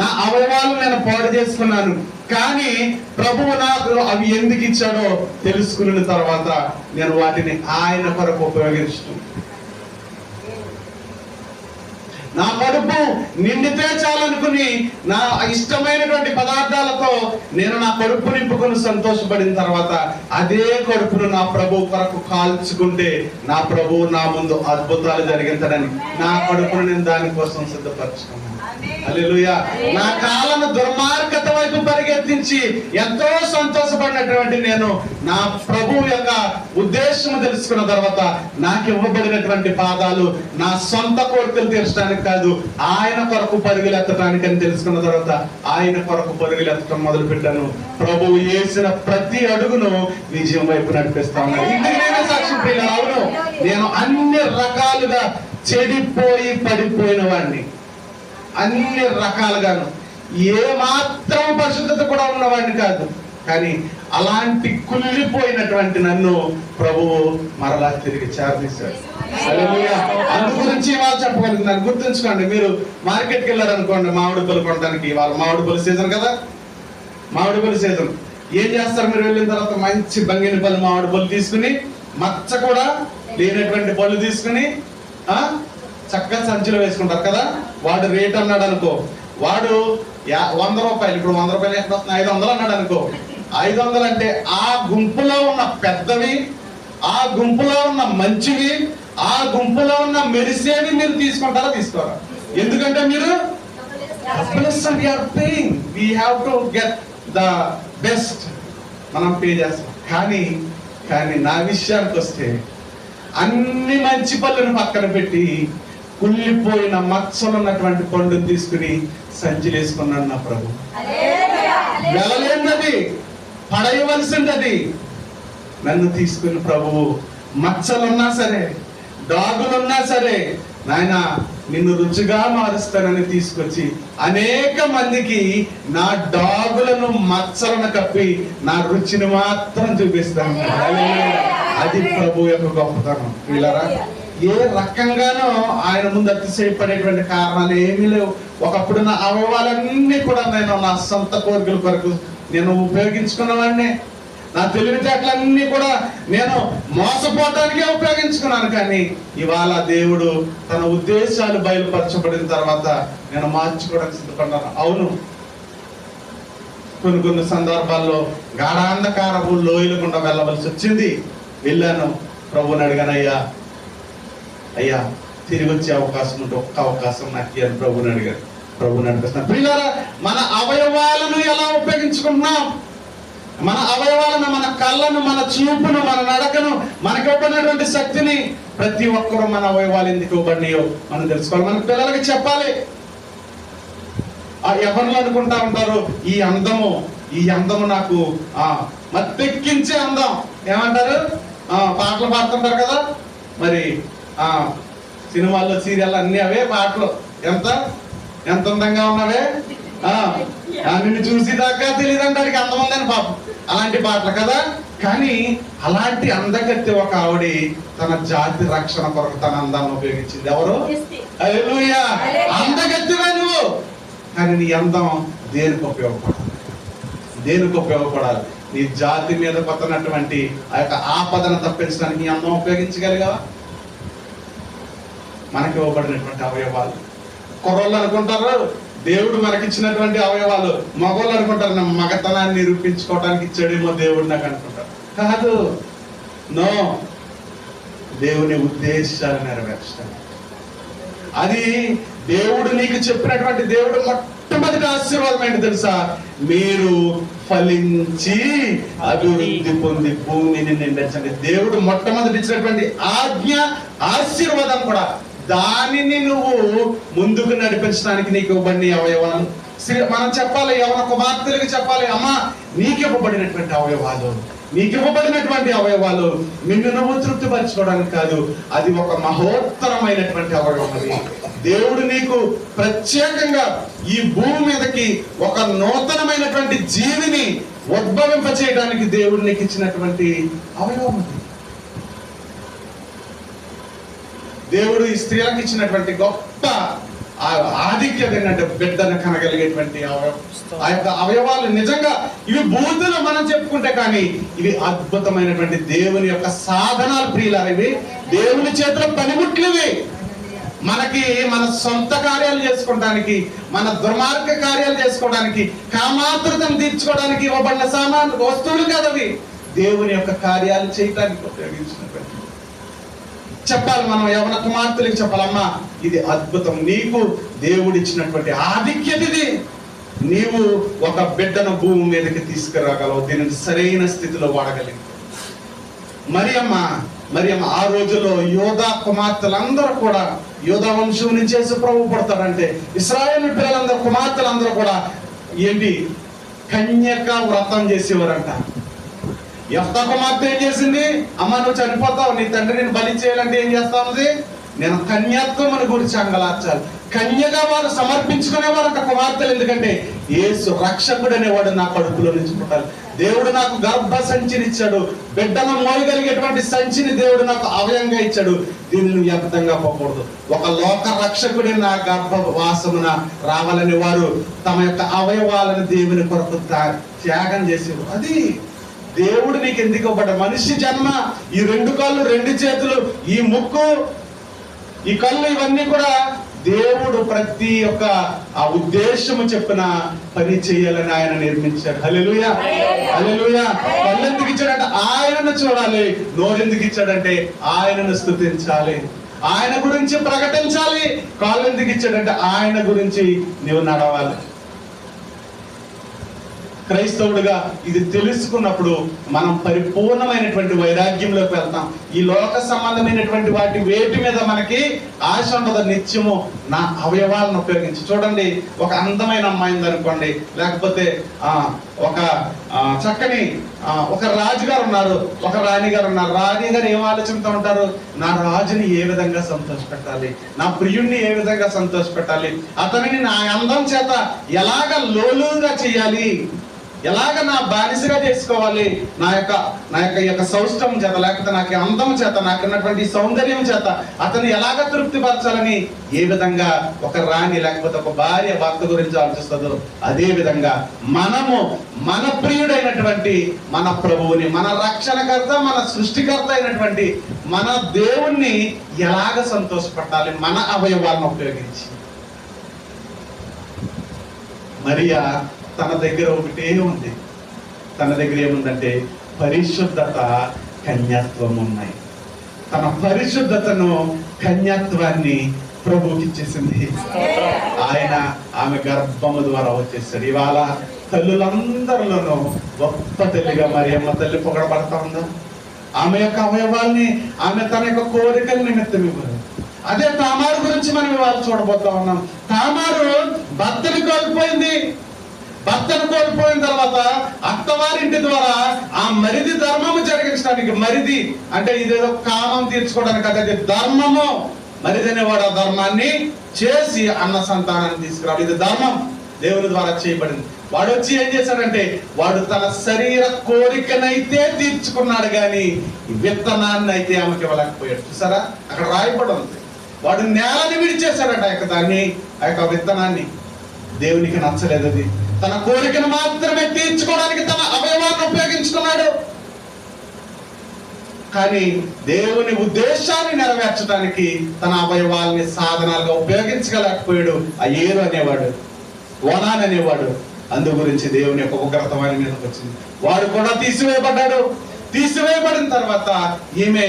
నా అవయవాలను నేను పాడు చేసుకున్నాను. కానీ ప్రభువు నాకు అవి ఎందుకు ఇచ్చాడో తెలుసుకున్న తర్వాత నేను వాటిని ఆయన కొరకు ఉపయోగించు. నా కడుపు నిండితే చాలనుకుని నా ఇష్టమైనటువంటి పదార్థాలతో నేను నా కడుపు నింపుకొని సంతోషపడిన తర్వాత అదే కడుపును నా ప్రభు కొరకు కాల్చుకుంటే నా ప్రభు నా ముందు అద్భుతాలు జరిగించడని నా కడుపును నేను దానికోసం సిద్ధపరచుకున్నాను. హల్లెలూయా. నా కాళ్ళను దుర్మార్గత వైపు పరిగెత్తించి ఎంతో సంతోషపడినటువంటి నేను నా ప్రభు యొక్క ఉద్దేశం తెలుసుకున్న తర్వాత నాకు ఇవ్వబడినటువంటి పాదాలు నా సొంత కోరికలు తీర్చడానికి కాదు, ఆయన కొరకు పరుగులు ఎత్తడానికి అని తెలుసుకున్న తర్వాత ఆయన కొరకు పరుగులు ఎత్తడం మొదలు పెట్టాను. ప్రభువు వేసిన ప్రతి అడుగును విజయం వైపు నడిపిస్తా ఉన్నాను. ఇందుకు నేనే సాక్షి ప్రియులారా. అవును, నేను అన్ని రకాలుగా చెడిపోయి పడిపోయిన వాడిని, అన్ని రకాలుగాను ఏ మాత్రం పరిశుద్ధత కూడా ఉన్నవాడిని కాదు. కానీ అలాంటి కుళ్ళిపోయినటువంటి నన్ను ప్రభువు మరలా తిరిగి చేరదీశాడు. హల్లెలూయా. అందు గురించి ఇవాళ చెప్పగలుగుతున్నాను. గుర్తుంచుకోండి, మీరు మార్కెట్కి వెళ్ళారనుకోండి మామిడి పళ్ళు కొనడానికి. ఇవాళ మామిడి పళ్ళు సీజన్ కదా, మామిడి పళ్ళు సీజన్. ఏం చేస్తారు మీరు వెళ్ళిన తర్వాత? మంచి బంగిని పళ్ళు మామిడి పళ్ళు తీసుకుని, మచ్చ కూడా లేనటువంటి పళ్ళు తీసుకుని చక్కగా సంచిలో వేసుకుంటారు కదా. వాడు రేట్ అన్నాడు అనుకో, వాడు 100 రూపాయలు, ఇప్పుడు 100 రూపాయలు ఎక్కడ వస్తుంది, 500 అన్నాడు అనుకో. 500 అంటే ఆ గుంపులో ఉన్న పెద్దవి, ఆ గుంపులో ఉన్న మంచివి, ఆ గుంపులో ఉన్న మెరిసేవి మీరు తీసుకుంటారా తీసుకోరా? ఎందుకంటే మీరు we have to get the best, మనం పే చేస్తాం. కానీ నా విషయానికి వస్తే అన్ని మంచి పళ్ళను పక్కన పెట్టి కుళ్ళిపోయిన మచ్చలు ఉన్నటువంటి పండును తీసుకుని సంచిలో వేసుకున్నాడు నా ప్రభు. వెళ్ళలేనిది, పడేయవలసింది నన్ను తీసుకుని ప్రభువు మచ్చలున్నా సరే, డాగులున్నా సరే, నాయన నిన్ను రుచిగా మారుస్తానని తీసుకొచ్చి అనేక మందికి నా డాగులను మచ్చలను కప్పి నా రుచిని మాత్రం చూపిస్తాను. అది ప్రభు యొక్క గొప్పతనం. వీళ్ళరా, ఏ రకంగానో ఆయన ముందు అతిశయపడేటువంటి కారణాలు ఏమీ లేవు. ఒకప్పుడు నా అవయవాలన్నీ కూడా నేను నా సొంత కోరికల కొరకు నేను ఉపయోగించుకున్నవాడిని. నా తెలివితేటలన్నీ కూడా నేను మోసపోవటానికే ఉపయోగించుకున్నాను. కానీ ఇవాళ దేవుడు తన ఉద్దేశాలు బయలుపరచబడిన తర్వాత నేను మార్చుకోవడానికి సిద్ధపడ్డాను. అవును, కొన్ని సందర్భాల్లో గాఢాంధకారపు లోయల గుండా వెళ్ళవలసి వచ్చింది. వెళ్ళాను, ప్రభువుని అడిగాను, అయ్యా తిరిగి వచ్చే అవకాశం ఉంటే ఒక్క అవకాశం నాకు అని ప్రభువుని అడిగాను. ప్రభువుని అనిపిస్తున్నాను. ప్రియులారా, మన అవయవాలను ఎలా ఉపయోగించుకుంటున్నాం? మన అవయవాలను, మన కళ్ళను, మన చూపును, మన నడకను, మనకి ఇవ్వబడినటువంటి శక్తిని ప్రతి ఒక్కరూ మన అవయవాలు ఎందుకు ఇవ్వబడినాయో మనం తెలుసుకోవాలి. మన పిల్లలకి చెప్పాలి. ఎవరు అనుకుంటా ఉంటారు, ఈ అందము నాకు మత్తెక్కించే అందం. ఏమంటారు? పాటలు పాడుతుంటారు కదా, మరి సినిమాల్లో, సీరియల్ అన్ని అవే పాటలు. ఎంత అందంగా ఉన్నావే, నిన్ను చూసి దాకా తెలియదంటే వాడికి అందమందని పాపం, అలాంటి పాటలు కదా. కానీ అలాంటి అందగత్తి ఒక ఆవిడ తన జాతి రక్షణ కొరకు తన అందాన్ని ఉపయోగించింది. ఎవరు? హల్లెలూయా. అందగత్తివే నువ్వు, కానీ నీ అందం దేనికి ఉపయోగపడాలి? నీ జాతి మీద పడుతున్నటువంటి ఆ యొక్క ఆపదను తప్పించడానికి నీ అందం ఉపయోగించగలిగావా? మనకి ఇవ్వబడినటువంటి అవయవాలు. కుర్రోళ్ళు అనుకుంటారు దేవుడు మనకిచ్చినటువంటి అవయవాలు, మగవాళ్ళు అనుకుంటారు నా మగతనాన్ని నిరూపించుకోవడానికి ఇచ్చాడేమో దేవుడు నాకు అనుకుంటారు. కాదు, నో, దేవుని ఉద్దేశాలు నెరవేర్చడానికి. అది దేవుడు నీకు చెప్పినటువంటి దేవుడు మొట్టమొదటి ఆశీర్వాదం ఏంటి తెలుసా? మీరు ఫలించి అభివృద్ధి పొంది భూమిని నిండించండి. దేవుడు మొట్టమొదటి ఇచ్చినటువంటి ఆజ్ఞ, ఆశీర్వాదం కూడా. దానిని నువ్వు ముందుకు నడిపించడానికి నీకు ఇవ్వబడిన అవయవాలు. మనం చెప్పాలి, యవన కుమార్తెలకు చెప్పాలి, అమ్మా నీకు ఇవ్వబడినటువంటి అవయవాలు నిన్ను నువ్వు తృప్తిపరచుకోవడానికి కాదు, అది ఒక మహోత్తరమైనటువంటి అవయవం. అది దేవుడు నీకు ప్రత్యేకంగా ఈ భూమి మీదకి ఒక నూతనమైనటువంటి జీవిని ఉద్భవింప చేయడానికి దేవుడు నీకు ఇచ్చినటువంటి అవయవం. దేవుడు ఈ స్త్రీలకు ఇచ్చినటువంటి గొప్ప ఆధిక్యత ఏంటంటే బిడ్డను కనగలిగేటువంటి ఆ యొక్క అవయవాలు. నిజంగా ఇవి బూతులు మనం చెప్పుకుంటే, కానీ ఇవి అద్భుతమైనటువంటి దేవుని యొక్క సాధనాలు. ప్రియులారా, ఇవి దేవుని చేతిలో పనిముట్లు. ఇవి మనకి మన సొంత కార్యాలు చేసుకోవడానికి, మన దుర్మార్గ కార్యాలు చేసుకోవడానికి, కామాతృతను తీర్చుకోవడానికి ఇవ్వబడిన వస్తువులు కదవి. దేవుని యొక్క కార్యాలు చేయడానికి ఉపయోగించినటువంటి చెప్పాలి. మనం యవన కుమార్తెలకు చెప్పాలమ్మా, ఇది అద్భుతం, నీకు దేవుడిచ్చినటువంటి ఆధిక్యత ఇది. నీవు ఒక బిడ్డను భూమి మీదకి తీసుకురాగలవు, దీనిని సరైన స్థితిలో వాడగలిగి. మరియమ్మ ఆ రోజుల్లో యోధా కుమార్తెలందరూ కూడా, యోధా వంశం నుంచి యేసు ప్రభు పుడతాడంటే ఇశ్రాయేలు పిల్లలందరూ కుమార్తెలందరూ కూడా ఏంటి, కన్యక వ్రతం చేసేవారంట. యెఫ్తా కుమార్తె ఏం చేసింది, అమ్మ నువ్వు చనిపోతావు, నీ తండ్రి నేను బలి చేయాలంటే ఏం చేస్తావుంది, నేను కన్యాత్వం గురించి అంగలార్చాలి. కన్యగా వారు సమర్పించుకునేవారంట కుమార్తెలు. ఎందుకంటే యేసు రక్షకుడు అనేవాడు నా కడుపులో నుంచి పుట్టాలి. దేవుడు నాకు గర్భ సంచిని ఇచ్చాడు, బిడ్డను మోయగలిగేటువంటి సంచిని దేవుడు నాకు అవయంగా ఇచ్చాడు, దీనిని వ్యర్థంగా పోకూడదు. ఒక లోక రక్షకుడి నా గర్భవాసమున రావాలని వారు తమ యొక్క అవయవాలను దేవుని కొరకు త్యాగం చేసేవారు. అది దేవుడు నీకు ఎందుకు ఇవ్వబడ్డ మనిషి జన్మ. ఈ 2 కాళ్ళు, 2 చేతులు, ఈ ముక్కు, ఈ కళ్ళు, ఇవన్నీ కూడా దేవుడు ప్రతి ఒక్క ఆ ఉద్దేశము చెప్పిన పని చేయాలని ఆయన నిర్మించాడు. హల్లెలూయా, హల్లెలూయా. కళ్ళు ఎందుకు ఇచ్చాడంటే ఆయనను చూడాలి, నోరు ఎందుకు ఇచ్చాడంటే ఆయనను స్తుతించాలి, ఆయన గురించి ప్రకటించాలి. కాళ్ళు ఎందుకు ఇచ్చాడంటే ఆయన గురించి నీవు నడవాలి. క్రైస్తవుడిగా ఇది తెలుసుకున్నప్పుడు మనం పరిపూర్ణమైనటువంటి వైరాగ్యంలోకి వెళ్తాం. ఈ లోక సంబంధమైనటువంటి వేటి మీద మనకి ఆశ ఉండదు. నిత్యము నా అవయవాలను ఉపయోగించి చూడండి. ఒక అందమైన అమ్మాయింది అనుకోండి, లేకపోతే ఒక చక్కని ఒక రాజుగారు ఉన్నారు, ఒక రాణిగారు ఉన్నారు. రాణిగారు ఏం ఆలోచనతో ఉంటారు, నా రాజుని ఏ విధంగా సంతోషపెట్టాలి, నా ప్రియుణ్ణి ఏ విధంగా సంతోషపెట్టాలి, అతనిని నా అందం చేత ఎలాగ లోలుగా చేయాలి, ఎలాగ నా బానిసగా చేసుకోవాలి, నా యొక్క సౌష్ఠవం చేత, లేకపోతే నాకు అందం చేత, నాకు ఉన్నటువంటి సౌందర్యం చేత అతను ఎలాగ తృప్తిపరచాలని ఏ విధంగా ఒక రాణి లేకపోతే ఒక భార్య భర్త గురించి ఆలోచిస్తుందో, అదే విధంగా మనము మన ప్రియుడైనటువంటి మన ప్రభువుని, మన రక్షణకర్త, మన సృష్టికర్త అయినటువంటి మన దేవుణ్ణి ఎలాగ సంతోషపెట్టాలి మన అవయవాలను ఉపయోగించి. మరియా తన దగ్గర ఒకటే ఉంది. తన దగ్గర ఏముందంటే పరిశుద్ధత, కన్యాత్వం ఉన్నాయి. తన పరిశుద్ధతను, కన్యాత్వాన్ని ప్రభువుకి ఇచ్చేసింది. ఆయన ఆమె గర్భము ద్వారా వచ్చేసాడు. ఇవాళ తల్లులందరిలోనూ గొప్ప తల్లిగా మరియమ్మ తల్లి పొగడబడతా ఉందా? ఆమె యొక్క అవయవాల్ని ఆమె తన యొక్క కోరికల నిమిత్తం ఇవ్వదు. అదే తామారు గురించి మనం ఇవాళ చూడబోతా ఉన్నాం. తామారు భర్తని కోల్పోయింది. భర్తను కోల్పోయిన తర్వాత అత్తవారింటి ద్వారా ఆ మరిది ధర్మము జరిగించడానికి, మరిది అంటే ఇదేదో కామం తీర్చుకోవడానికి అదే ధర్మము. మరిది అనేవాడు ఆ ధర్మాన్ని చేసి అన్న సంతానాన్ని తీసుకురావాలి. ఇది ధర్మం దేవుని ద్వారా చేయబడింది. వాడు వచ్చి ఏం చేశాడంటే వాడు తన శరీర కోరికనైతే తీర్చుకున్నాడు, కానీ విత్తనాన్ని అయితే ఆమెకి ఇవ్వలేకపోయాడు. చూసారా, అక్కడ రాయబడి ఉంది. వాడు నేలని విడిచేశాడట ఆ యొక్క విత్తనాన్ని. దేవునికి నచ్చలేదు అది. తన కోరికను మాత్రమే తీర్చుకోవడానికి తన అవయవాన్ని ఉపయోగించుకున్నాడు. కానీ దేవుని ఉద్దేశాన్ని నెరవేర్చడానికి తన అవయవాల్ని సాధనాలుగా ఉపయోగించగలేకపోయాడు. ఆ ఏరు అనేవాడు, ఓనాన్ అనేవాడు. అందు గురించి దేవుని యొక్క ఉగ్రత వారి మీదకి వచ్చింది. వాడు కూడా తీసివేయబడ్డాడు. తీసివేయబడిన తర్వాత ఈమె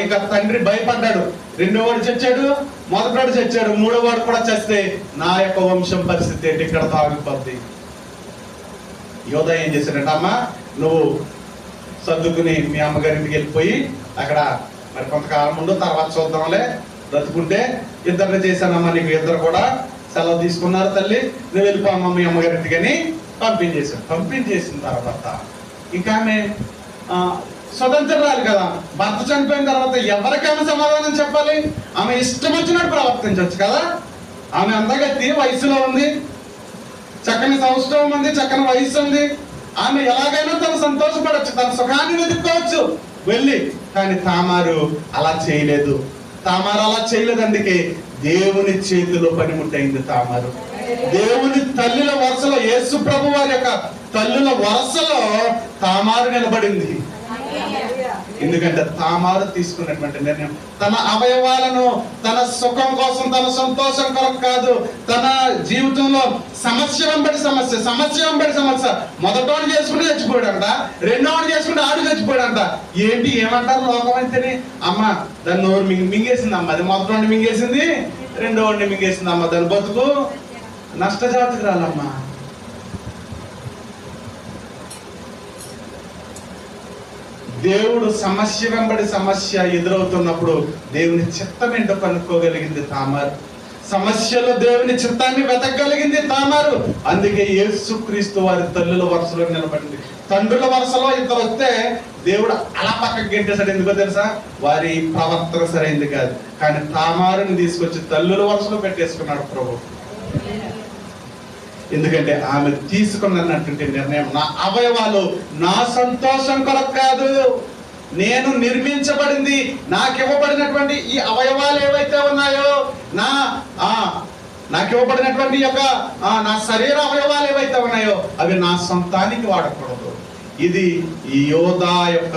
ఇంకా తండ్రి భయపడ్డాడు. 2వ వాడు చచ్చాడు, మొదటివాడు చచ్చాడు, 3వ వాడు కూడా చస్తే నా యొక్క వంశం పరిస్థితి ఏంటి, ఇక్కడ తాగిపోద్ది. యోధ ఏం చేశాడంటే, అమ్మ నువ్వు సర్దుకుని మీ అమ్మగారింటికి వెళ్ళిపోయి అక్కడ మరి కొంతకాలం ఉండు, తర్వాత చూద్దాంలే, బ్రతుకుంటే. ఇద్దరిని చేశానమ్మా, నీకు ఇద్దరు కూడా సెలవు తీసుకున్నారు తల్లి, నువ్వు వెళ్ళిపో అమ్మ మీ అమ్మగారింటికి అని పంపించేశాడు. పంపించేసిన తర్వాత ఇంకా ఆమె స్వతంత్రాలు కదా. భర్త చనిపోయిన తర్వాత ఎవరికైనా సమాధానం చెప్పాలి. ఆమె ఇష్టం వచ్చినట్టు ప్రవర్తించవచ్చు కదా. ఆమె అందగత్తి, వయసులో ఉంది, చక్కని సౌష్ఠవం ఉంది, చక్కని వయసు ఉంది. ఆమె ఎలాగైనా తను సంతోషపడవచ్చు, తన సుఖాన్ని వెతుక్కోవచ్చు వెళ్ళి. కానీ తామారు అలా చేయలేదు. అందుకే దేవుని చేతిలో పనిముట్టయింది తామారు. దేవుని తల్లుల వరుసలో, యేసు ప్రభు వారి యొక్క తల్లుల వరుసలో తామారు నిలబడింది. ఎందుకంటే తామారు తీసుకున్నటువంటి నిర్ణయం తన అవయవాలను తన సుఖం కోసం, తన సంతోషం కొరకు కాదు, తన జీవితంలో సమస్య వెంబడి సమస్య. మొదటోడు చేసుకుంటే చచ్చిపోయాడంట, రెండోడు చేసుకుంటే ఆడు చచ్చిపోయాడంట. ఏంటి ఏమంటారు లోకం అయితేనే? అమ్మ దాన్ని నోరు మింగేసింది అమ్మ, అది మొదటోడిని మింగేసింది, రెండోడిని మింగేసింది అమ్మ, దాని బతుకు నష్టజాతికి రాలమ్మా. దేవుడు సమస్య వెంబడి సమస్య ఎదురవుతున్నప్పుడు దేవుని చిత్తం ఏంటో కనుక్కోగలిగింది తామారు. సమస్యలో దేవుని చిత్తాన్ని వెతకగలిగింది తామారు. అందుకే యేసుక్రీస్తు వారి తల్లుల వరుసలో నిలబడింది. తండ్రుల వరుసలో ఇద్దరు వస్తే దేవుడు అలా పక్కకి గెంటేశాడు. ఎందుకో తెలుసా? వారి ప్రవర్తన సరైంది కాదు, కానీ తామారుని తీసుకొచ్చి తల్లుల వరుసలో పెట్టేసుకున్నాడు ప్రభు. ఎందుకంటే ఆమె తీసుకున్నటువంటి నిర్ణయం, నా అవయవాలు నా సంతోషం కొరకు కాదు, నేను నిర్మించబడింది, నాకు ఇవ్వబడినటువంటి ఈ అవయవాలు ఏవైతే ఉన్నాయో, నాకు ఇవ్వబడినటువంటి యొక్క నా శరీర అవయవాలు ఏవైతే ఉన్నాయో అవి నా సొంతానికి వాడకూడదు. ఇది ఈ యోధా యొక్క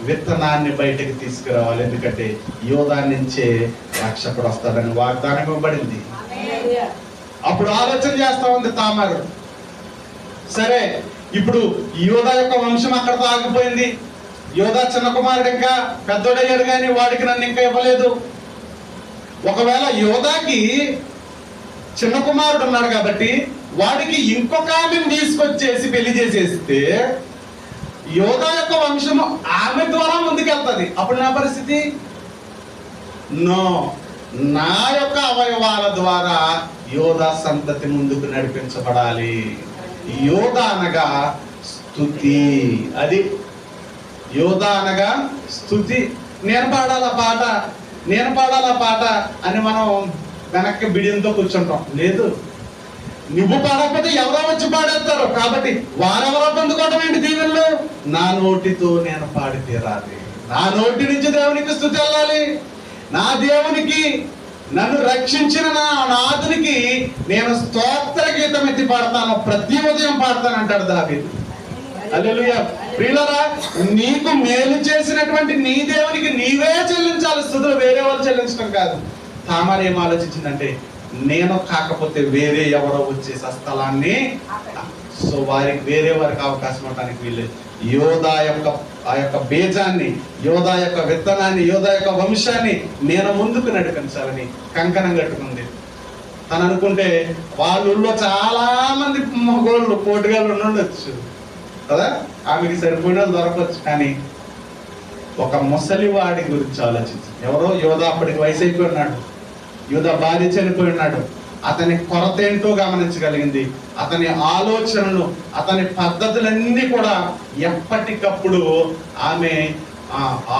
విత్తనాన్ని బయటకు తీసుకురావాలి. ఎందుకంటే యోధా నుంచే రక్షకుడు వస్తాడని వాగ్దానం ఇవ్వబడింది. అప్పుడు ఆలోచన చేస్తా ఉంది తామారు. సరే, ఇప్పుడు యోధా యొక్క వంశం అక్కడతో ఆగిపోయింది. యోధా చిన్న కుమారుడు ఇంకా పెద్దోడయ్యాడు, కానీ వాడికి నన్ను ఇంకా ఇవ్వలేదు. ఒకవేళ యోధాకి చిన్న కుమారుడు ఉన్నాడు కాబట్టి వాడికి ఇంకొక ఆమెను తీసుకొచ్చేసి పెళ్లి చేసేస్తే యోధా యొక్క వంశము ఆమె ద్వారా ముందుకెళ్తుంది. అప్పుడు నా పరిస్థితి నో, నా యొక్క అవయవాల ద్వారా యోధా సంతతి ముందుకు నడిపించబడాలి. యోధా అనగా స్తుతి. అది యోధా అనగా స్తుతి. నేను పాడాల పాట అని మనం వెనక్కి బిడియంతో కూర్చుంటాం. లేదు, నువ్వు పాడకపోతే ఎవరో వచ్చి పాడేస్తారు. కాబట్టి వారెవరో పొందుకోవడం ఏంటి దీవెనలు? నా నోటితో నేను పాడి తీరాలి. నా నోటి నుంచి దేవునికి స్తుతి వెళ్ళాలి. నా దేవునికి, నన్ను రక్షించిన నా నాథునికి నేను స్తోత్ర గీతం ఎత్తి పాడతాను, ప్రతి ఉదయం పాడతాను అంటాడు దావీదు. హల్లెలూయా. ప్రియులారా, నీకు మేలు చేసినటువంటి నీ దేవునికి నీవే చెల్లించాలి స్తుతులు, వేరే వాళ్ళు చెల్లించడం కాదు. తామారు ఏం ఆలోచించిందంటే, నేను కాకపోతే వేరే ఎవరో వచ్చేసి ఆ స్థలాన్ని, సో వారికి వేరే వారికి అవకాశం ఇవ్వడానికి వీల్లేదు. యోధా యొక్క బీజాన్ని, యోధా యొక్క విత్తనాన్ని, యోధా యొక్క వంశాన్ని నేను ముందుకు నడిపించాలని కంకణం కట్టుకుంది. తను అనుకుంటే వాళ్ళ ఊళ్ళో చాలా మంది మగోళ్ళు పోటుగాళ్ళు ఉండొచ్చు కదా, ఆమెకి సరిపోయిన దొరకవచ్చు. కానీ ఒక ముసలివాడి గురించి ఆలోచించింది. ఎవరో యోధా అప్పటికి వయసు అయిపోయి ఉన్నాడు, యోధా భార్య చనిపోయి ఉన్నాడు. అతని కొరత ఏంటో గమనించగలిగింది. అతని ఆలోచనలు, అతని పద్ధతులన్నీ కూడా ఎప్పటికప్పుడు ఆమె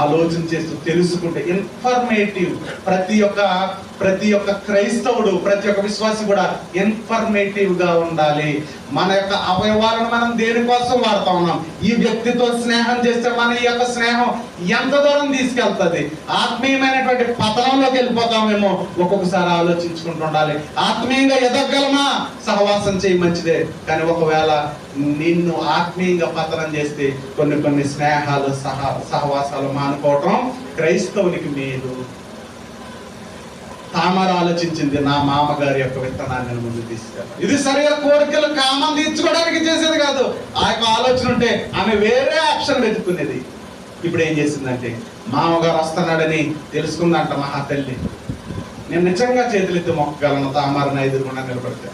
ఆలోచన చేస్తూ తెలుసుకుంటే ఇన్ఫర్మేటివ్. ప్రతి ఒక్క క్రైస్తవుడు, ప్రతి ఒక్క విశ్వాసి కూడా ఇన్ఫర్మేటివ్ గా ఉండాలి. మన యొక్క అవయవాలను మనం దేనికోసం వాడుతా ఉన్నాం? ఈ వ్యక్తితో స్నేహం చేస్తే మన ఈ యొక్క స్నేహం ఎంత దూరం తీసుకెళ్తుంది? ఆత్మీయమైనటువంటి పతనంలోకి వెళ్ళిపోతామేమో ఒక్కొక్కసారి ఆలోచించుకుంటూ ఉండాలి. ఆత్మీయంగా ఎదగలమా? సహవాసం చేయి, మంచిదే. కానీ ఒకవేళ నిన్ను ఆత్మీయంగా పతనం చేస్తే కొన్ని స్నేహాలు, సహవాసాలు మానుకోవటం క్రైస్తవునికి మేలు. తామారు ఆలోచించింది, నా మామగారి యొక్క విత్తనాన్ని ముందు తీసుకెళ్ళాలి. ఇది సరిగా కోరికలు కామం తీర్చుకోవడానికి చేసేది కాదు. ఆ యొక్క ఆలోచన ఉంటే ఆమె వేరే ఆప్షన్ వెతుక్కునేది. ఇప్పుడు ఏం చేసిందంటే, మామగారు వస్తున్నాడని తెలుసుకుందంట మహా తల్లి. నేను నిజంగా చేతులెత్తి మొక్కగలను తామారుని ఎదురుకుండా నిలబడితే.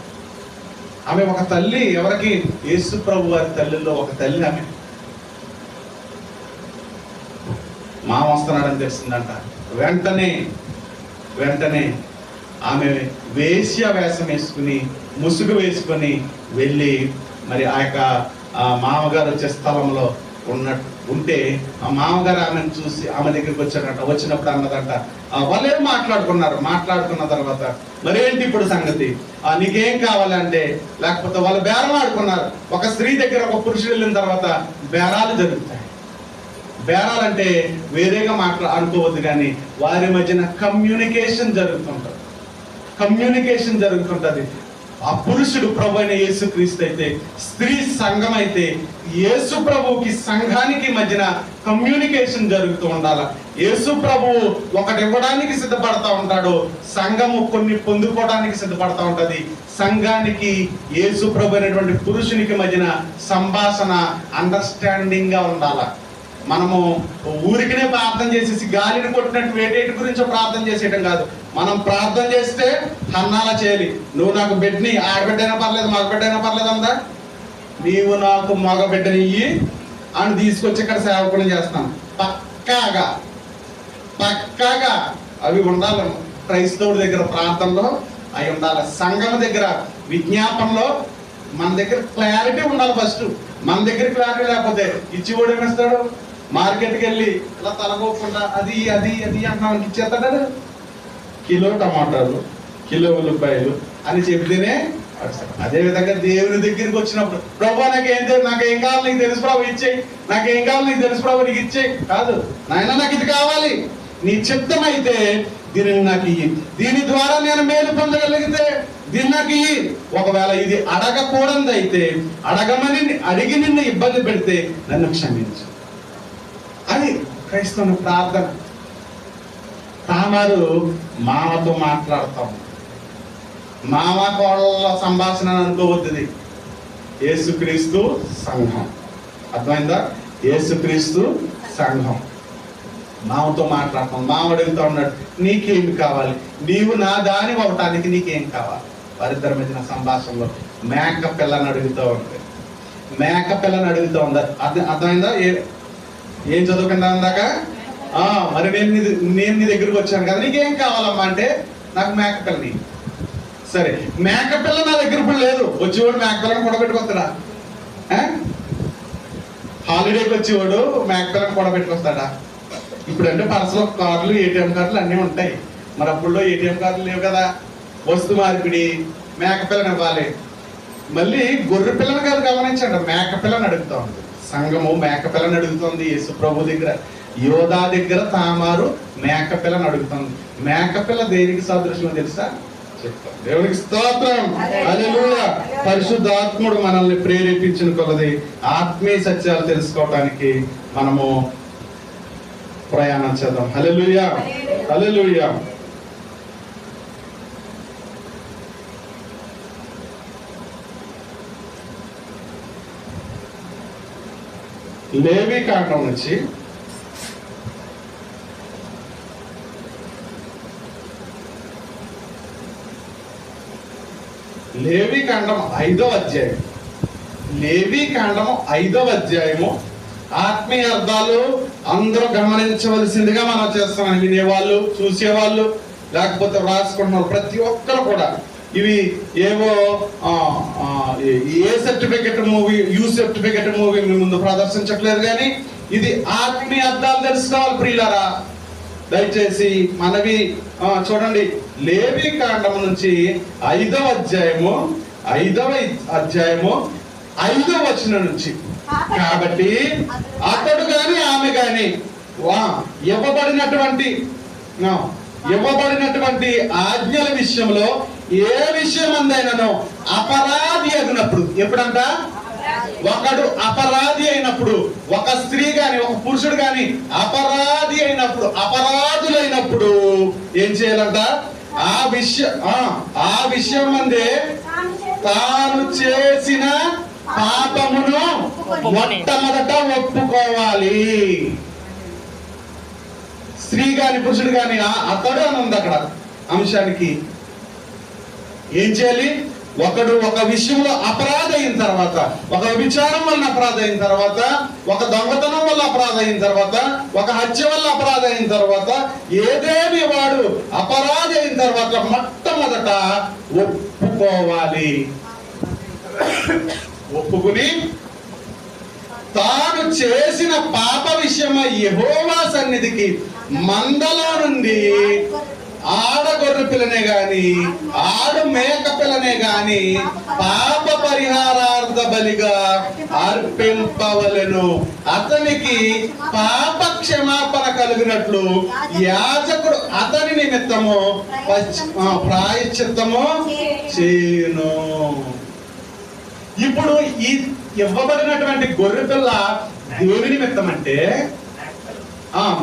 ఆమె ఒక తల్లి. ఎవరికి? యేసు ప్రభు వారి తల్లిలో ఒక తల్లి ఆమె. మామ వస్తున్నాడని తెలిసిందంట. వెంటనే ఆమె వేశ్య వేషం వేసుకుని, ముసుగు వేసుకొని వెళ్ళి, మరి ఆ యొక్క మామగారు వచ్చే స్థలంలో ఉంటే ఆ మామగారు ఆమెను చూసి ఆమె దగ్గరికి వచ్చాడంట. వచ్చినప్పుడు అన్నదంట, వాళ్ళేం మాట్లాడుకున్న తర్వాత మరేంటి ఇప్పుడు సంగతి, నీకేం కావాలంటే, లేకపోతే వాళ్ళు బేరం ఆడుకున్నారు. ఒక స్త్రీ దగ్గర ఒక పురుషుడు వెళ్ళిన తర్వాత బేరాలు జరుగుతాయి. బేరాలంటే వేరేగా అనుకోవద్దు, కానీ వారి మధ్యన కమ్యూనికేషన్ జరుగుతుంటది. ఆ పురుషుడు ప్రభు అయిన యేసుక్రీస్తు అయితే, స్త్రీ సంఘం అయితే, యేసు ప్రభువుకి సంఘానికి మధ్యన కమ్యూనికేషన్ జరుగుతూ ఉండాలి. యేసు ప్రభువు ఒకటి ఇవ్వడానికి సిద్ధపడతా ఉంటాడు, సంఘము కొన్ని పొందుకోవడానికి సిద్ధపడతా ఉంటది. సంఘానికి యేసు ప్రభు అయినటువంటి పురుషునికి మధ్యన సంభాషణ అండర్స్టాండింగ్ గా ఉండాలి. మనము ఊరికినే ప్రార్థన చేసేసి గాలిని కొట్టినట్టు వేటేటి గురించో ప్రార్థన చేసేయటం కాదు. మనం ప్రార్థన చేస్తే హన్నాలా చేయాలి. నువ్వు నాకు బిడ్డని, ఆడబిడ్డైనా పర్లేదు మగ బిడ్డైనా పర్లేదు అందా, నీవు నాకు మగ బిడ్డని ఇయ్యి అని తీసుకొచ్చి ఇక్కడ సేవకులను చేస్తాను. పక్కాగా అవి ఉండాలి. క్రైస్తవుడి దగ్గర ప్రార్థనలో అవి ఉండాలి. సంఘం దగ్గర విజ్ఞాపనలో మన దగ్గర క్లారిటీ ఉండాలి. ఫస్ట్ మన దగ్గర క్లారిటీ లేకపోతే ఇచ్చి కూడా ఏమిస్తాడు, మార్కెట్కి వెళ్ళి ఇలా తలపోకుండా అది అది అది అంటున్నానికి ఇచ్చేస్తాడు. కిలో టమాటాలు, కిలో ఉల్లిపాయలు అని చెబితేనే. అదే విధంగా దేవుని దగ్గరికి వచ్చినప్పుడు, ప్రభు నాకేం కావాలి నీకు తెలుసు ప్రభు ఇచ్చేయి, నాకేం కావాలి నీకు తెలుసు ప్రభు నీకు ఇచ్చేయి కాదు. నాయన నాకు ఇది కావాలి, నీ చిత్తం అయితే దీనిని నాకు ఇయ్యి, దీని ద్వారా నేను మేలు పొందగలిగితే దీన్ని నాకు ఇయ్యి. ఒకవేళ ఇది అడగకూడదు అయితే, అడిగి నిన్ను ఇబ్బంది పెడితే నన్ను క్షమించు. అది క్రైస్తవుని ప్రార్థన. తామారు మామతో మాట్లాడతాం, మామ కోడళ్ళ సంభాషణ అనుకోవద్దు. యేసుక్రీస్తు సంఘం, అర్థమైందా? యేసుక్రీస్తు సంఘం. మామతో మాట్లాడతాం. మామ అడుగుతా ఉన్నాడు, నీకేమి కావాలి, నీవు నా దాని అవ్వటానికి నీకేం కావాలి. వారిద్దరి మధ్యన సంభాషణలో మేక పిల్లని అడుగుతూ ఉంటుంది. మేక పిల్లని అడుగుతూ ఉందా, అర్థమైందా? ఏం చదువుకుందా అందాక? మరి నేను నీ దగ్గరికి వచ్చాను కదా, నీకేం కావాలమ్మా అంటే నాకు మేక పిల్లని. సరే, మేక పిల్ల నా దగ్గర ఇప్పుడు లేదు, వచ్చేవాడు మేక పిల్లని కూడబెట్టుకొస్తాడా? హాలిడేకి వచ్చేవాడు మేక పిల్లని కూడబెట్టుకొస్తాడా? ఇప్పుడంటే పర్సలో కార్లు, ఏటీఎం కార్డులు అన్నీ ఉంటాయి. మరి అప్పుడులో ఏటీఎం కార్డులు లేవు కదా. వస్తు మార్పిడి, మేకపిల్లని ఇవ్వాలి. మళ్ళీ గొర్రె పిల్లని కాదు, గమనించండి, మేకపిల్లని అడుగుతా ఉంది సంఘము. మేకపిల్లని అడుగుతుంది యేసు ప్రభు దగ్గర. యోధా దగ్గర తామారు మేకపిల్లని అడుగుతుంది. మేకపిల్ల దేనికి సదృశ్యం తెలుసా? చెప్తాం. దేవునికి స్తోత్రం, హల్లెలూయా. పరిశుద్ధాత్ముడు మనల్ని ప్రేరేపించిన కొలది ఆత్మీయ సత్యాలు తెలుసుకోవటానికి మనము ప్రయాణం చేద్దాం. హల్లెలూయా, హల్లెలూయా. లేవి కాండం నుంచి లేవి కాండం 5వ అధ్యాయం. లేవి కాండం 5వ అధ్యాయము ఆత్మీయ అర్థాలు అందరూ గమనించవలసిందిగా మనం చేస్తున్నాం. వినేవాళ్ళు, చూసేవాళ్ళు, లేకపోతే రాసుకుంటున్న ప్రతి ఒక్కరు కూడా ఇవి ఏవో A certificate movie, U certificate movie మీ ముందు ప్రదర్శించట్లేదు, కానీ ఇది ఆత్మీయ అర్థాలు తెలుసుకోవాలి ప్రియులారా. దయచేసి మనవి చూడండి, లేవి కాండం నుంచి 5వ అధ్యాయము 5వ వచనం నుంచి. కాబట్టి అతడు గాని ఆమె గాని ఇవ్వబడినటువంటి ఆజ్ఞల విషయంలో ఏ విషయం అందైనను అపరాధి అయినప్పుడు, ఎప్పుడంట ఒకడు అపరాధి అయినప్పుడు, ఒక స్త్రీ గాని ఒక పురుషుడు గాని అపరాధి అయినప్పుడు, అపరాధులైనప్పుడు ఏం చేయాలంట? ఆ విషయం అందే తాను చేసిన పాపమును మొట్టమొదట ఒప్పుకోవాలి. స్త్రీ గాని పురుషుడు గాని అతడు అని ఉంది అక్కడ అంశానికి. ఏం చేయాలి? ఒకడు ఒక విషయంలో అపరాధం అయిన తర్వాత, ఒక విచారం వల్ల అపరాధం అయిన తర్వాత, ఒక దొంగతనం వల్ల అపరాధం అయిన తర్వాత, ఒక హత్య వల్ల అపరాధం అయిన తర్వాత, ఏదేమి వాడు అపరాధం అయిన తర్వాత మొట్టమొదట ఒప్పుకోవాలి. ఒప్పుకుని తాను చేసిన పాప విషయమై యెహోవా సన్నిధికి మందలో నుండి ఆడ గొర్రె పిల్లనే గాని ఆడు మేక పిల్లనే గాని పాప పరిహారార్థ బలిగా అర్పింపవలెను. అతనికి పాప క్షమాపణ కలిగినట్లు యాజకుడు అతని నిమిత్తము ప్రాయశ్చిత్తము చేయును. ఇప్పుడు ఈ ఇవ్వబడినటువంటి గొర్రె పిల్ల దేని నిమిత్తం అంటే,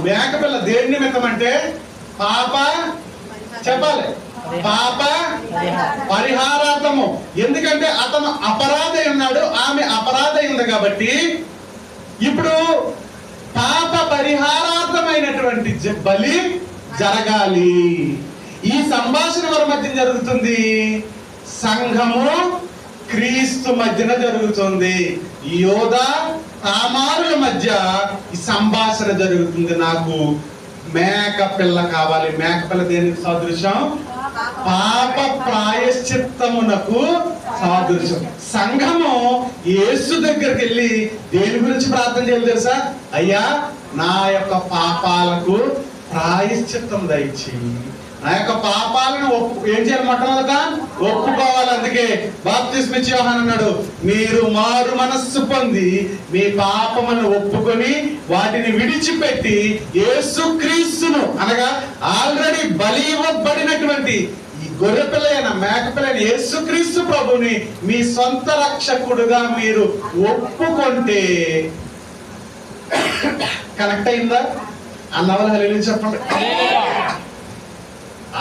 మేక పిల్ల దేని నిమిత్తం అంటే పాప చెప్పాలి, పాప పరిహారార్థము. ఎందుకంటే అతను అపరాధి ఉన్నాడు, ఆమె అపరాధి ఉంది కాబట్టి ఇప్పుడు పాప పరిహారార్థమైనటువంటి బలి జరగాలి. ఈ సంభాషణ వారి మధ్య జరుగుతుంది, సంఘము క్రీస్తు మధ్యన జరుగుతుంది. యోధ తామారుల మధ్య ఈ సంభాషణ జరుగుతుంది. నాకు మేక పిల్ల కావాలి. మేక పిల్ల దేనికి సాదృశ్యం? పాప ప్రాయశ్చిత్తమునకు సాదృశ్యం. సంఘము యేసు దగ్గరికి వెళ్ళి దేని గురించి ప్రార్థన చేయాలి తెలుసా? అయ్యా, నా యొక్క పాపాలకు ప్రాయశ్చిత్తం దయచేయి, నా యొక్క పాపాలను ఏం చేయాలి? మొట్టమొదట ఒప్పుకోవాలి. అందుకే బాప్తిస్మ ఇచ్చే యోహాను అన్నాడు, మీరు మారు మనస్సు పొంది మీ పాపములను ఒప్పుకొని వాటిని విడిచిపెట్టి యేసుక్రీస్తును, అనగా ఆల్రెడీ బలి ఇవ్వబడినటువంటి ఈ గొర్రె పిల్లైన మేక పిల్లైన యేసుక్రీస్తు ప్రభుని మీ సొంత రక్షకుడుగా మీరు ఒప్పుకుంటే కనెక్ట్ అయిందా? అన్నవాళ్ళు హల్లెలూయా చెప్పండి.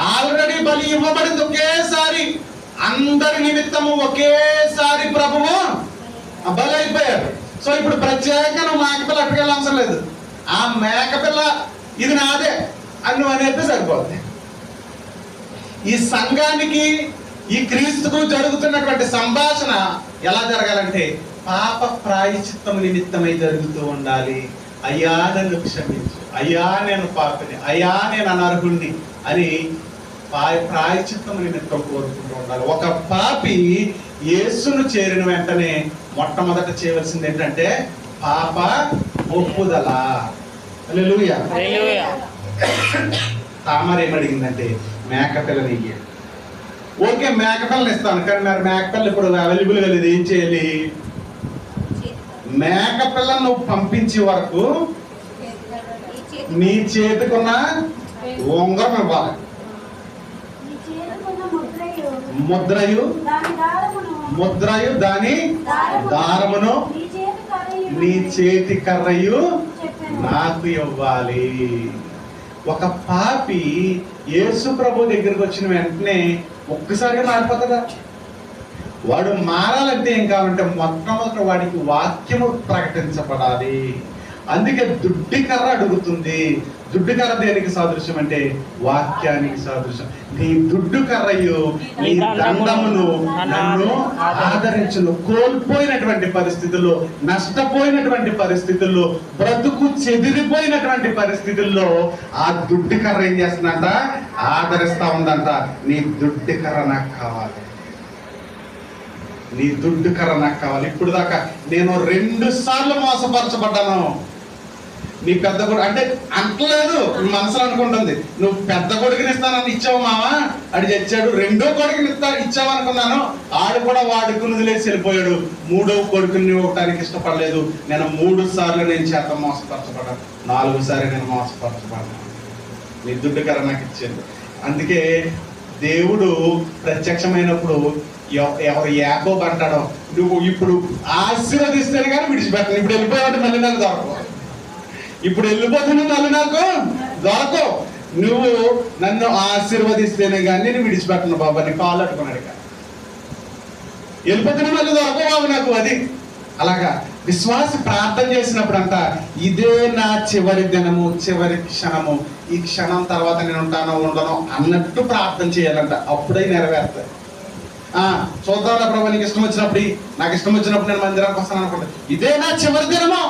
ఆల్రెడీ బలి ఇవ్వబడింది ఒకేసారి, అందరి నిమిత్తము ఒకేసారి ప్రభువు బలి అయిపోయారు. సో ఇప్పుడు ప్రత్యేకంగా నువ్వు మేకపిల్ల అట్టుకెళ్ళ అవసరం లేదు. ఆ మేకపిల్ల ఇది నాదే అని నువ్వు అనేది సరిపోతుంది. ఈ సంఘానికి ఈ క్రీస్తుకు జరుగుతున్నటువంటి సంభాషణ ఎలా జరగాలంటే పాప ప్రాయశ్చిత్తం నిమిత్తమై జరుగుతూ ఉండాలి. అయ్యా నన్ను క్షమించు, అయ్యా నేను పాపిని, అయ్యా నేను అనర్హుణ్ణి అని ప్రాయశ్చిత్తం నిమిత్తం కోరుకుంటూ ఉండాలి. ఒక పాపి యేసును చేరిన వెంటనే మొట్టమొదట చేయవలసింది ఏంటంటే పాప ఒప్పుదల. హల్లెలూయా. తామర ఏమడిగిందంటే మేకపిల్లని ఇయ్యాడు. ఓకే, మేకపిల్లని ఇస్తాను, కానీ మరి మేకపిల్ల ఇప్పుడు అవైలబుల్గా లేదు. ఏం చేయాలి? మేకపిల్లను నువ్వు పంపించే వరకు నీ చేతికున్న ఉంగరం ఇవ్వాలి. ముద్రయు దాని దారమును నీ చేతి కర్రయు నాకు ఇవ్వాలి. ఒక పాపి యేసు ప్రభు దగ్గరికి వచ్చిన వెంటనే ఒక్కసారిగా మారిపోతుందా? వాడు మారాలంటే ఏం కావాలంటే మొట్టమొదటి వాడికి వాక్యము ప్రకటించబడాలి. అందుకే దుడ్డి కర్ర అడుగుతుంది. దుడ్డు కర్ర దేనికి సాదృశ్యం అంటే వాక్యానికి సాదృశ్యం. నీ దుడ్డు కర్రయు నీ దండమును నన్ను ఆదరించును. కోల్పోయినటువంటి పరిస్థితుల్లో, నష్టపోయినటువంటి పరిస్థితుల్లో, బ్రతుకు చెదిరిపోయినటువంటి పరిస్థితుల్లో ఆ దుడ్డు కర్ర ఏం చేస్తుందంట? ఆదరిస్తా ఉందంట. నీ దుడ్డు కర్ర నాకు కావాలి, నీ దుడ్డు కర్ర నాకు కావాలి. ఇప్పుడు దాకా నేను 2 సార్లు మోసపరచబడ్డాను. నీ పెద్ద కొడుకు అంటే అంటలేదు, మనసులో అనుకుంటుంది, నువ్వు పెద్ద కొడుకుని ఇస్తానని ఇచ్చావు మావా, అడి చచ్చాడు. 2వ కొడుకుని ఇచ్చావు అనుకున్నాను, ఆడు కూడా వాడుకుని వదిలేసి వెళ్ళిపోయాడు. 3వ కొడుకుని ఇవ్వటానికి ఇష్టపడలేదు. నేను 3 సార్లు నేను చేత మోసపరచబడ్డాను, 4వ సారి నేను మోసపరచబడ్డాను. నీ దుడ్డు కర్ర నాకు ఇచ్చాడు. అందుకే దేవుడు ప్రత్యక్షమైనప్పుడు ఎవరు యాకోబు అంటాడో, నువ్వు ఇప్పుడు ఆశీర్వదిస్తేనే కానీ విడిచిపెట్టను. ఇప్పుడు వెళ్ళిపోయావంటే మళ్ళీ నాకు దొరకవు, ఇప్పుడు వెళ్ళిపోతున్నా మళ్ళీ నాకు దొరకవు. నువ్వు నన్ను ఆశీర్వదిస్తేనే కానీ నేను విడిచిపెట్టను బాబా. నీ కాలు అట్టుకున్నాడు, వెళ్ళిపోతున్నా మళ్ళీ దొరకవు బాబు నాకు. అది అలాగా విశ్వాసి ప్రార్థన చేసినప్పుడు అంట, ఇదే నా చివరి దినము, చివరి క్షణము, ఈ క్షణం తర్వాత నేను ఉంటానో ఉండనో అన్నట్టు ప్రార్థన చేయాలంట. అప్పుడే నెరవేరుతాయి. చూద్దాంలా ప్రభు, నీకు ఇష్టం వచ్చినప్పుడు, నాకు ఇష్టం వచ్చినప్పుడు నేను మందిరానికి వస్తాను అనుకుంటా. ఇదే నా చివరి దినము,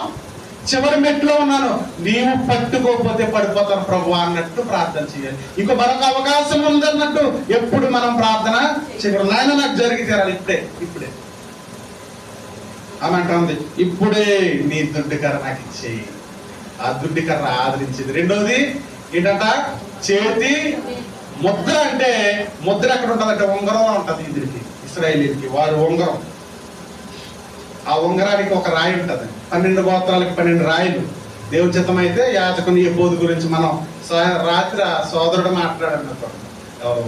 చివరి మెట్లో ఉన్నాను, నీవు పట్టుకోకపోతే పడిపోతాను ప్రభు అన్నట్టు ప్రార్థన చేయాలి. ఇంకో మరొక అవకాశం ఉందన్నట్టు ఎప్పుడు మనం ప్రార్థన చేయకూడదు. నాయన నాకు జరిగి తీరాలి, ఇప్పుడే ఆమె అంటుంది, ఇప్పుడే నీ దుడ్డు కర్ర నాకు ఇచ్చేయి. ఆ దుడ్డు కర్ర ఆదరించింది. 2వది ఏంటంట? చేతి ముద్ర అంటే ముద్ర ఎక్కడ ఉంటుంది అంటే ఉంగరం ఉంటుంది. ఇద్దరికి ఇశ్రాయేలీయులకి వారు ఉంగరం, ఆ ఉంగరానికి ఒక రాయి ఉంటుంది. 12 గోత్రాలకి 12 రాయిలు. దేవుని చిత్తం అయితే యాజకుని ఎబోదు గురించి మనం రాత్రి సోదరుడు మాట్లాడన్నప్పుడు ఎవరు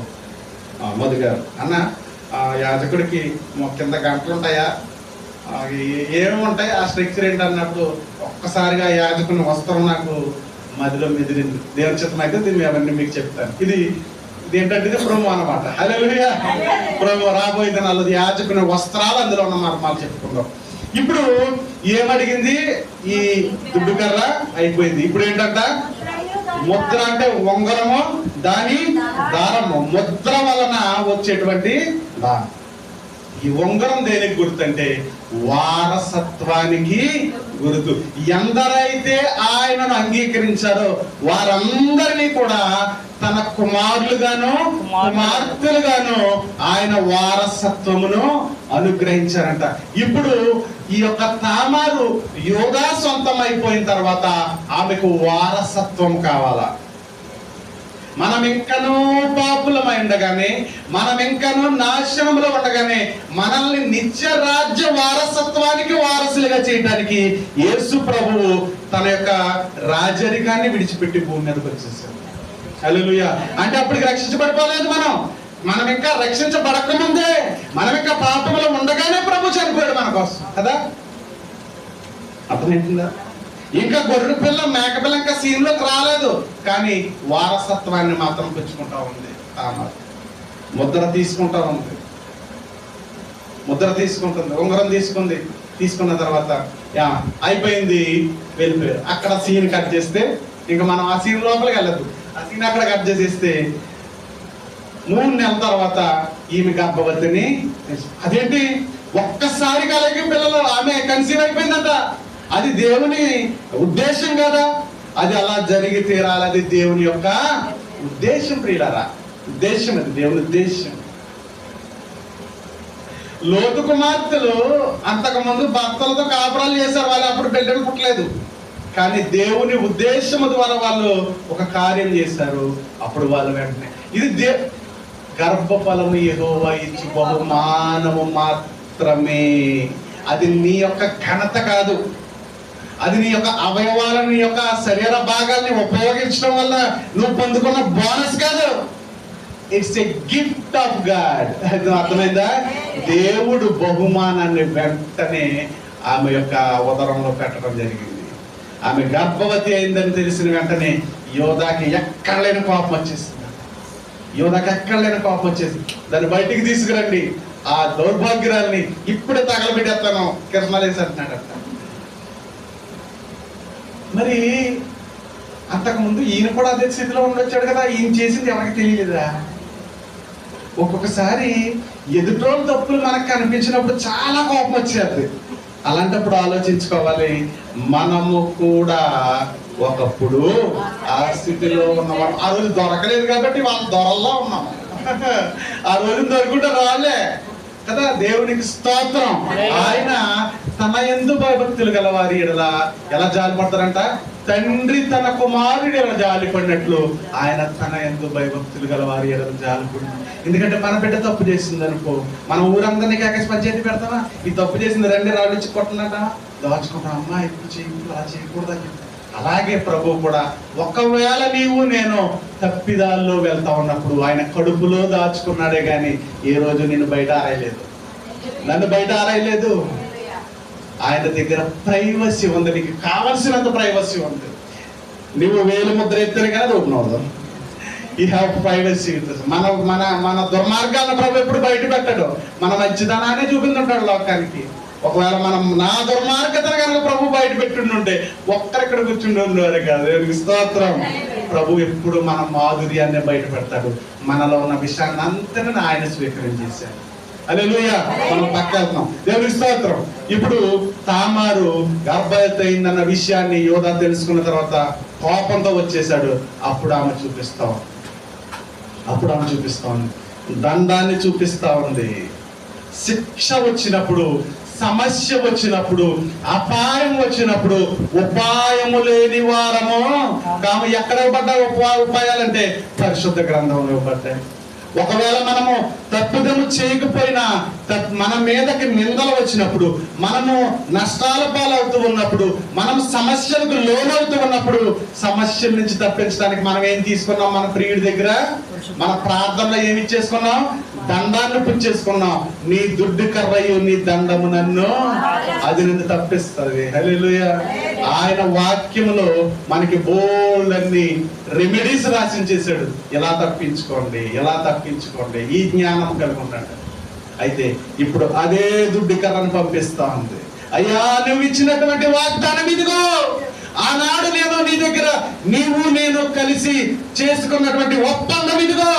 మధు గారు అన్న యాజకుడికి కింద గంటలు ఉంటాయా, ఏమి ఉంటాయి, ఆ స్ట్రక్చర్ ఏంటి అన్నప్పుడు ఒక్కసారిగా యాజకుని వస్త్రం నాకు మదిలో మెదిలింది. దేవుని చిత్తం అయితే దీన్ని అవన్నీ మీకు చెప్తాను. ఇది ఏంటంటే ఇది ప్రోమో అనమాట. హల్లెలూయా. ప్రోమో రాబోయే దినాల్లో యాజకుని వస్త్రాలు అందులో ఉన్న మర్మాలు చెప్పుకుందాం. ఇప్పుడు ఏమడిగింది? ఈ దుడ్డు కర్ర అయిపోయింది. ఇప్పుడు ఏంటంట? ముద్ర అంటే ఉంగరము, దాని దారము. ముద్ర వలన వచ్చేటువంటి దానం. ఈ ఉంగరం దేనికి గుర్తు అంటే వారసత్వానికి గుర్తు. ఎందరైతే ఆయనను అంగీకరించారో వారందరినీ కూడా తన కుమారులుగాను కుమార్తెలుగాను ఆయన వారసత్వమును అనుగ్రహించారంట. ఇప్పుడు ఈ యొక్క తామారు యోగా సొంతం అయిపోయిన తర్వాత ఆమెకు వారసత్వం కావాలా? మనం ఇంకనూ పాపులమై ఉండగానే, మనం ఇంకనూ నాశనంలో ఉండగానే మనల్ని నిత్య రాజ్య వారసత్వానికి వారసులుగా చేయడానికి యేసు ప్రభువు తన యొక్క రాజరికాన్ని విడిచిపెట్టి భూమి మీదకి వచ్చేసాడు. హల్లెలూయా. అంటే అప్పటికి రక్షించబడిపోలేదు మనం ఇంకా రక్షించబడకముందే, మనం ఇంకా పాపంలో ఉండగానే ప్రభు చనిపోయాడు మన కోసం కదా. అర్థమవుతుందా? ఇంకా గొర్రె పిల్ల మేక పిల్ల ఇంకా సీన్లోకి రాలేదు, కానీ వారసత్వాన్ని మాత్రం పుచ్చుకుంటా ఉంది. ముద్ర తీసుకుంటా ఉంది, ముద్ర తీసుకుంటుంది, ఉంగరం తీసుకున్న తర్వాత అయిపోయింది, వెళ్ళిపోయారు. అక్కడ సీన్ కట్ చేస్తే ఇంకా మనం ఆ సీన్ లోపలికి వెళ్ళదు. ఆ సీన్ అక్కడ కట్ చేసేస్తే 3 నెలల తర్వాత ఈమె గర్భవతిని. అదేంటి ఒక్కసారి కలిగి పిల్లలు ఆమె కన్సీవ్ అయిపోయిందంట. అది దేవుని ఉద్దేశం కదా, అది అలా జరిగి తీరాలి. అది దేవుని యొక్క ఉద్దేశం. ప్రియులారా, ఉద్దేశం, అది దేవుని ఉద్దేశం. లోతు కుమార్తెలు అంతకుముందు భర్తలతో కాపురాలు చేశారు, వాళ్ళు అప్పుడు బిడ్డలు పుట్టలేదు. కానీ దేవుని ఉద్దేశం ద్వారా వాళ్ళు ఒక కార్యం చేశారు. అప్పుడు వాళ్ళు వెంటనే ఇది గర్భఫలము యెహోవా ఇచ్చు బహుమానము మాత్రమే. అది నీ యొక్క ఘనత కాదు, అది నీ యొక్క అవయవాలను, నీ యొక్క శరీర భాగాల్ని ఉపయోగించడం వల్ల నువ్వు పొందుకున్న బోనస్ కాదు. It's a gift of God. అర్థమైందా? దేవుడు బహుమానాన్ని వెంటనే ఆమె యొక్క ఉదరంలో పెట్టడం జరిగింది. ఆమె గర్భవతి అయిందని తెలిసిన వెంటనే యోధాకి ఎక్కడ లేని కోపం వచ్చేసింది. దాన్ని బయటికి తీసుకురండి, ఆ దౌర్భాగ్యురాల్ని ఇప్పుడే తగలబెట్టేస్తాను, కిరసనాలేసి అంటున్నాడట. మరి అంతకుముందు ఈయన కూడా అదే స్థితిలో ఉండొచ్చాడు కదా, ఈయన చేసింది ఎవరికి తెలియలేదా? ఒక్కొక్కసారి ఎదుటోళ్ళ తప్పులు మనకు కనిపించినప్పుడు చాలా కోపం వచ్చేది. అలాంటప్పుడు ఆలోచించుకోవాలి, మనము కూడా ఒకప్పుడు ఆ స్థితిలో ఉన్నవాడు. ఆ రోజు దొరకలేదు కాబట్టి వాళ్ళు దొరల్లో ఉన్నాము. ఆ రోజు దొరుకుంటే రాలే కదా. దేవునికి స్తోత్రం. ఆయన తన యందు భయభక్తులు గల వారి ఎడల ఎలా జాలిపడతారంట? తండ్రి తన కుమారుడు ఎలా జాలిపడినట్లు ఆయన తన యందు భయభక్తులు గల వారి ఎడల జాలిపడి. ఎందుకంటే మన బిడ్డ తప్పు చేసింది అనుకో, మన ఊరందరినీ కాకేసి పంచాయతీ పెడతామా? ఈ తప్పు చేసింది రండి రాళ్ళు ఇచ్చి కొట్టనట, దాచుకుంటా. అమ్మా ఇప్పుడు చేయకూడదు, అలా చేయకూడదని. అలాగే ప్రభు కూడా ఒకవేళ నేను తప్పిదాల్లో వెళ్తా ఉన్నప్పుడు ఆయన కడుపులో దాచుకున్నాడే గాని ఏ రోజు నన్ను బయట ఆరాయలేదు. ఆయన దగ్గర ప్రైవసీ ఉంది, నీకు కావలసినంత ప్రైవసీ ఉంది. నువ్వు వేలు ముద్ర ఎత్తారు కదా ఓపెన్ యూ హ్యావ్ ప్రైవసీ. మన దుర్మార్గాలను ప్రభు ఎప్పుడు బయట పెట్టాడు, మన మంచిదనాన్ని చూపించుంటాడు లోకానికి. ఒకవేళ మనం నా దుర్మార్గతను కనుక ప్రభు బయట పెట్టుండే ఒక్కరెక్కడ కూర్చుండి ఉండేవారు కాదు. దేవునికి స్తోత్రం. ప్రభు ఎప్పుడు మన మాధుర్యాన్ని బయట పెడతాడు. మనలో ఉన్న విషయాన్ని అంతనే ఆయన స్వీకరించేశాడు. హల్లెలూయా. మనం పక్క వెళ్తున్నాం. దేవునికి స్తోత్రం. ఇప్పుడు తామారు గర్భవతి అయిందన్న విషయాన్ని యోధా తెలుసుకున్న తర్వాత కోపంతో వచ్చేసాడు. అప్పుడు ఆమె చూపిస్తా ఉంది, దండాన్ని చూపిస్తా ఉంది. శిక్ష వచ్చినప్పుడు సమస్య వచ్చినప్పుడు, అపాయం వచ్చినప్పుడు ఉపాయము లేని వారము ఎక్కడ ఇవ్వబడ్డాయి ఉపాయాలంటే పరిశుద్ధ గ్రంథంలో ఇవ్వబడ్డాయి. ఒకవేళ మనము తప్పుదము చేయకపోయినా మన మీదకి నిందలు వచ్చినప్పుడు, మనము నష్టాల పాలవుతూ ఉన్నప్పుడు, మనం సమస్యలకు లోనవుతూ ఉన్నప్పుడు, సమస్యల నుంచి తప్పించడానికి మనం ఏం తీసుకున్నాం? మన ప్రియుడి దగ్గర మన ప్రార్థనలో ఏమి చేసుకున్నాం? దండాన్ని పుచ్చేసుకున్నాం. నీ దుడ్డు కర్రయు నీ దండము నన్ను అది నిన్ను తప్పిస్తుంది. హల్లెలూయా. ఆయన వాక్యములో మనకి బోల్డన్ని రెమెడీస్ రాసించేశాడు. ఎలా తప్పించుకోండి, ఎలా తప్పించుకోండి, ఈ జ్ఞానం కలిగి ఉన్నాడు. అయితే ఇప్పుడు అదే దుడ్డు కర్రను పంపిస్తా ఉంది. అయ్యా, నువ్వు ఇచ్చినటువంటి వాగ్దానం ఇదిగో, ఆనాడు నేను నీ దగ్గర నీవు నేను కలిసి చేసుకున్నటువంటి ఒప్పందం ఇదిగో,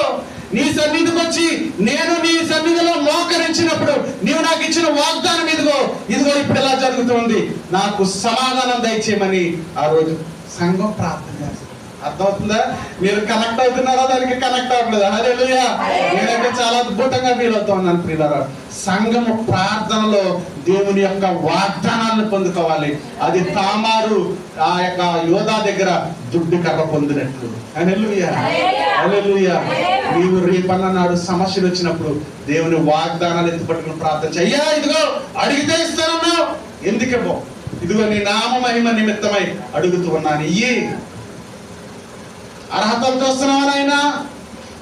నీ సన్నిధికి వచ్చి నేను నీ సన్నిధిలో మోకరించినప్పుడు నీవు నాకు ఇచ్చిన వాగ్దానం ఇదిగో, ఇదిగో ఇప్పుడు ఎలా జరుగుతుంది, నాకు సమాధానం దయచేయమని ఆ రోజు సంఘం ప్రార్థన చేస్తుంది. అర్థమవుతుందా? మీరు కనెక్ట్ అవుతున్నారా? దానికి కనెక్ట్ అవ్వట్లేదా? హల్లెలూయా. నేనైతే చాలా అద్భుతంగా ఫీల్ అవుతా ఉన్నాను ప్రియులారా. సంఘము ప్రార్థనలో దేవుని యొక్క వాగ్దానాలను పొందుకోవాలి. అది తామారు ఆ యొక్క యోధా దగ్గర దుడ్డు కర్ర పొందినట్లు. హల్లెలూయా, హల్లెలూయా. నీవు రేపన్న నాడు సమస్యలు వచ్చినప్పుడు దేవుని వాగ్దానాలు ఎత్తుపట్టుకుని ప్రార్థన చెయ్యా, ఇదిగో అడిగితే ఇస్తానన్నావు, ఎందుకేమో ఇదిగో నీ నామ మహిమ నిమిత్తమై అడుగుతూ ఉన్నాను, ఇయ్యి. అర్హతలు చూస్తున్నావా నాయనా?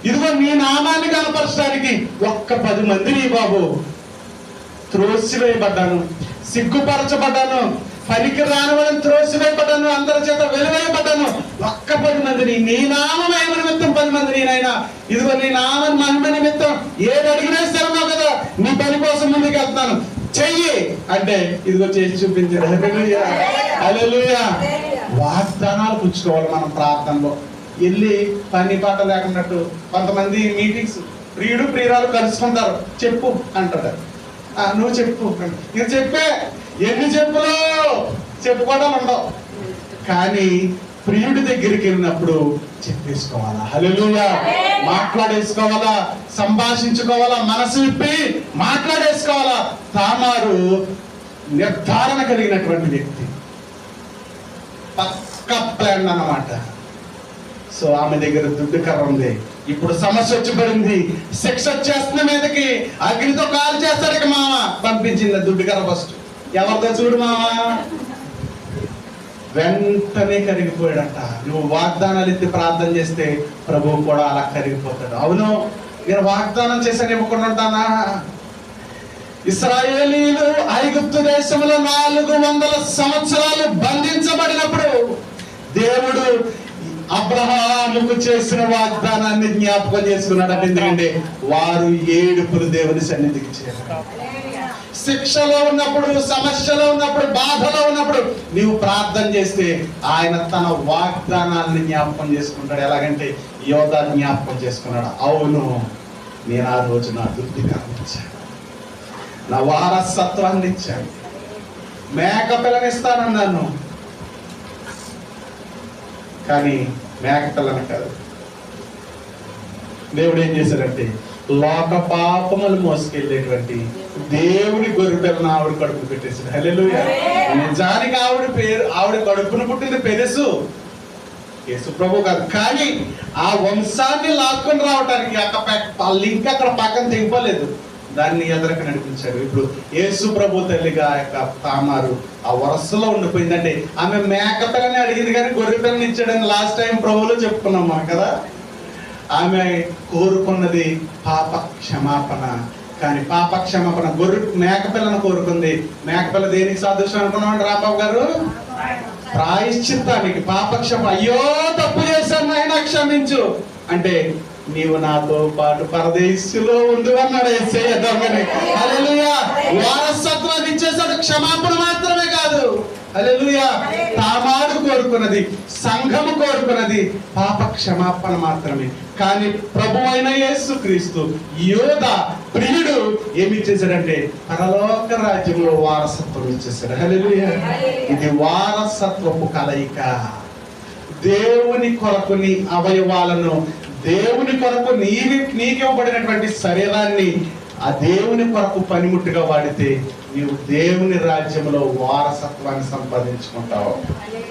ఇదిగో నీ నామాన్ని కనపరచడానికి ఒక్క 10 మందిని బాబు. త్రోసివేయబడ్డాను, సిగ్గుపరచబడ్డాను, పనికి రాని వాళ్ళని త్రోసివేయబడ్డాను, అందరి చేత వెలువేయబడ్డాను. ఒక్క 10 మందిని నీ నామ మహిమ నిమిత్తం 10 మందిని నాయన, ఇదిగో నీ నామ మహిమ నిమిత్తం ఏది అడిగినా ఇస్తాను కదా, నీ పని కోసం ముందుకు వెళ్తాను, చెయ్యి అంటే ఇదిగో చేసి చూపించాడు. హల్లెలూయా, హల్లెలూయా. వాగ్దానాలు పుచ్చుకోవాలి మనం ప్రార్థనలో. వెళ్ళి పని పాట లేకున్నట్టు కొంతమంది మీటింగ్స్ ప్రియుడు ప్రియురాలు కలుసుకుంటారు, చెప్పు అంటాడు. నువ్వు చెప్పు, ఇది చెప్పే, ఎన్ని చెప్పులు చెప్పుకోవడం ఉండవు. కానీ ప్రియుడి దగ్గరికి వెళ్ళినప్పుడు చెప్పేసుకోవాలా, హల్లెలూయా, మాట్లాడేసుకోవాలా, సంభాషించుకోవాలా, మనసు విప్పి మాట్లాడేసుకోవాలా. తామారు నిర్ధారణ కలిగినటువంటి వ్యక్తి, పక్క ప్లాన్ అన్నమాట. సో ఆమె దగ్గర దుడ్డు కర్ర ఉంది. ఇప్పుడు సమస్య వచ్చి పడింది, శిక్ష వచ్చేస్తున్న మీదకి, అగ్నితో కాలు చేస్తాడు. ఇక మామ పంపించింది దుడ్డు కర్ర. ఫస్ట్ ఎవరితో చూడు మామ, వెంటనే కరిగిపోయాడట. నువ్వు వాగ్దానాలు ఎత్తి ప్రార్థన చేస్తే ప్రభువు కూడా అలా కరిగిపోతాడు. అవును, నేను వాగ్దానం చేశాను ఇవ్వకుండా ఉంటానా? ఇశ్రాయేలీలు ఐగుప్తు దేశంలో 400 సంవత్సరాలు బంధించబడినప్పుడు దేవుడు అబ్రహాముకు చేసిన వాగ్దానాన్ని జ్ఞాపకం చేసుకున్నాడు. ఎందుకంటే వారు 7 దేవుని సన్నిధికి చేరారు. శిక్షలో ఉన్నప్పుడు, సమస్యలో ఉన్నప్పుడు, బాధలో ఉన్నప్పుడు నీవు ప్రార్థన చేస్తే ఆయన తన వాగ్దానాన్ని జ్ఞాపకం చేసుకుంటాడు. ఎలాగంటే యోధా జ్ఞాపకం చేసుకున్నాడు. అవును, నేను ఆ రోజు నా దుర్దిగాన్ని ఇచ్చాను, నా వారసత్వాన్ని ఇచ్చాను, మేక పిల్లనిస్తానన్నాను, కానీ మేక పిల్లని కాదు. దేవుడు ఏం చేశాడంటే లోక పాపములు మోసుకెళ్ళేటువంటి దేవుడి గొర్రె పిల్లని ఆవిడ కడుపు పెట్టేశాడు. హల్లెలూయా. నిజానికి ఆవిడ కడుపును పుట్టింది పెరుసు, యేసు ప్రభు కాదు. కానీ ఆ వంశాన్ని లాక్కొని రావడానికి లింక్ అక్కడ పక్కన తెగిపోలేదు, దాన్ని ఎదురక నడిపించాడు. ఇప్పుడు యేసు ప్రభు తల్లిగా తామారు ఆ వరసలో ఉండిపోయిందంటే ఆమె మేక పిల్లని అడిగింది కానీ గొర్రె పిల్లని ఇచ్చాడని లాస్ట్ టైం ప్రభువులో చెప్పుకున్నాం మనం కదా. ఆమె కోరుకున్నది పాప క్షమాపణ, కానీ పాప క్షమాపణ మేక పిల్లను కోరుకుంది. మేక పిల్ల దేనికి సాదృశ్యం అనుకున్నామండి రాంబాబు గారు? ప్రాయశ్చిత్తానికి, పాప క్షమ. అయ్యో తప్పు చేశాను ఆయన క్షమించు అంటే నీవు నాతో పాటు పరదేశంలో ఉండు అన్నాడు యేసయ్య దొంగని. హల్లెలూయా. వారసత్వాన్ని ఇచ్చేసాడు. క్షమాపణ మాత్రమే కాదు, హల్లెలూయా, తామారు కోరుకున్నది, సంఘము కోరుకున్నది పాప క్షమాపణ మాత్రమే. కానీ ప్రభు అయిన యేసుక్రీస్తు యోధా ప్రియుడు ఏమి ఇచ్చేసాడంటే పరలోక రాజ్యంలో వారసత్వం ఇచ్చేసాడు. హల్లెలూయా. ఇది వారసత్వపు కలయిక. దేవుని కొరకు నీ అవయవాలను, దేవుని కొరకు నీకివ్వబడినటువంటి శరీరాన్ని ఆ దేవుని కొరకు పనిముట్టుగా వాడితే నీవు దేవుని రాజ్యంలో వారసత్వాన్ని సంపాదించుకుంటావు.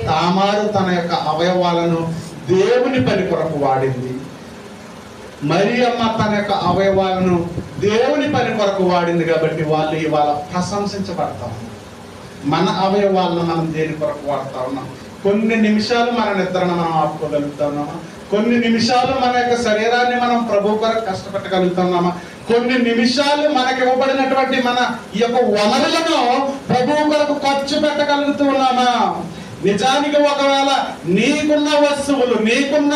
తామారు తన యొక్క అవయవాలను దేవుని పని కొరకు వాడింది. మరియమ్మ తన యొక్క అవయవాలను దేవుని పని కొరకు వాడింది కాబట్టి వాళ్ళు ఇవాళ ప్రశంసించబడతాం. మన అవయవాలను మనం దేని కొరకు వాడుతా ఉన్నాం? కొన్ని నిమిషాలు మన నిద్రను మనం ఆపుకోగలుగుతున్నామా? కొన్ని నిమిషాలు మన యొక్క శరీరాన్ని మనం ప్రభు కొరకు కష్టపెట్టగలుగుతున్నామా? కొన్ని నిమిషాలు మనకి ఇవ్వబడినటువంటి మన ఈ యొక్క వనరులను ప్రభువు కొరకు ఖర్చు పెట్టగలుగుతూ ఉన్నామా? నిజానికి ఒకవేళ నీకున్న వస్తువులు, నీకున్న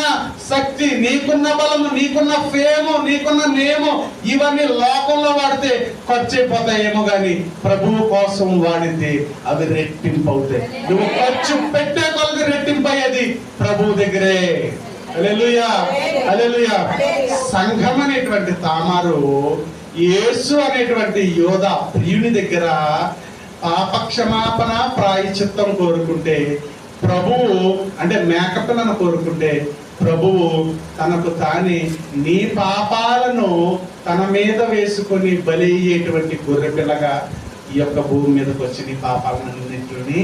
శక్తి, నీకున్న బలము, నీకున్న ఫేము, నీకున్న నేము ఇవన్నీ లోకంలో వాడితే ఖర్చు అయిపోతాయేమో కానీ ప్రభువు కోసం వాడితే అవి రెట్టింపు అవుతాయి. నువ్వు ఖర్చు పెట్టే కొలది రెట్టింపు అయ్యేది ప్రభువు దగ్గరే. హల్లెలూయా, హల్లెలూయా. సంఘం అనేటువంటి తామారు యేసు అనేటువంటి యోధ ప్రియుని దగ్గర పాపక్షమాపణ ప్రాయశ్చిత్తం కోరుకుంటే ప్రభువు, అంటే మేకపిల్లను కోరుకుంటే ప్రభువు తనకు తానే నీ పాపాలను తన మీద వేసుకొని బలి అయ్యేటువంటి గొర్రె పిల్లగా ఈ యొక్క భూమి మీదకి వచ్చి నీ పాపాలన్నింటిని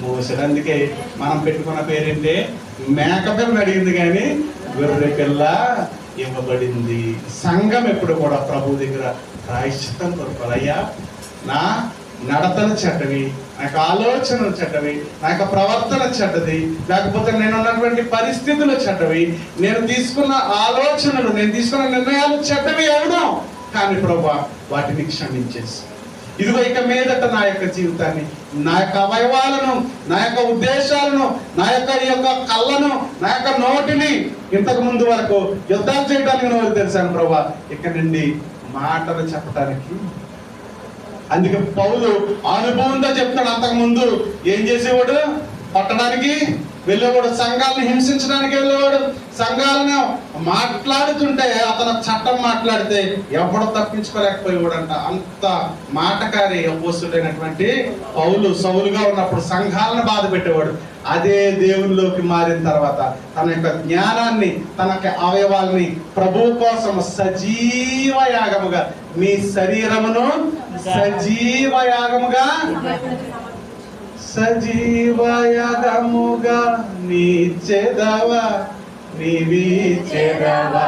మోసాడు. అందుకే మనం పెట్టుకున్న పేరేంటే మేకపిల్లని అడిగింది కానీ గొర్రె పిల్ల ఇవ్వబడింది. సంఘం ఎప్పుడు కూడా ప్రభు దగ్గర ప్రాయశ్చిత్తం కోరుకోవాలి. అయ్యా, నా నడతలు చెడ్డవి, నా యొక్క ఆలోచనలు చెడ్డవి, నా యొక్క ప్రవర్తన చెడ్డది, లేకపోతే నేను ఉన్నటువంటి పరిస్థితులు చెడ్డవి, నేను తీసుకున్న ఆలోచనలు, నేను తీసుకున్న నిర్ణయాలు చెడ్డవి అవును, కానీ ప్రభువా వాటిని క్షమించేసి ఇదిగో ఇక మీదట నా యొక్క జీవితాన్ని, నా యొక్క అవయవాలను, నా యొక్క ఉద్దేశాలను, నా యొక్క కళ్ళను, నా యొక్క నోటిని, ఇంతకు ముందు వరకు యుద్ధాలు చేయడానికి నోరు తెలిసాను ప్రభువా, ఇక్కడ నుండి మాటలు చెప్పడానికి. అందుకే పౌలు అనుభవంతో చెప్తాడు. అంతకు ముందు ఏం చేసేవాడు? కొట్టడానికి వెళ్ళేవాడు, సంఘాలను హింసించడానికి వెళ్ళేవాడు. సంఘాలను మాట్లాడుతుంటే అతను చట్టం మాట్లాడితే ఎవడు తప్పించుకోలేకపోయేవాడంట. అంత మాటకారి అపోస్తుడైనటువంటి పౌలు సౌలుగా ఉన్నప్పుడు సంఘాలను బాధ పెట్టేవాడు. అదే దేవునిలోకి మారిన తర్వాత తన యొక్క జ్ఞానాన్ని, తన యొక్క అవయవాల్ని ప్రభువు కోసం సజీవ యాగముగా, మీ శరీరమును సజీవ యాగముగా, సజీవ యాగముగా నీచెదవా, నీవిచెదవా,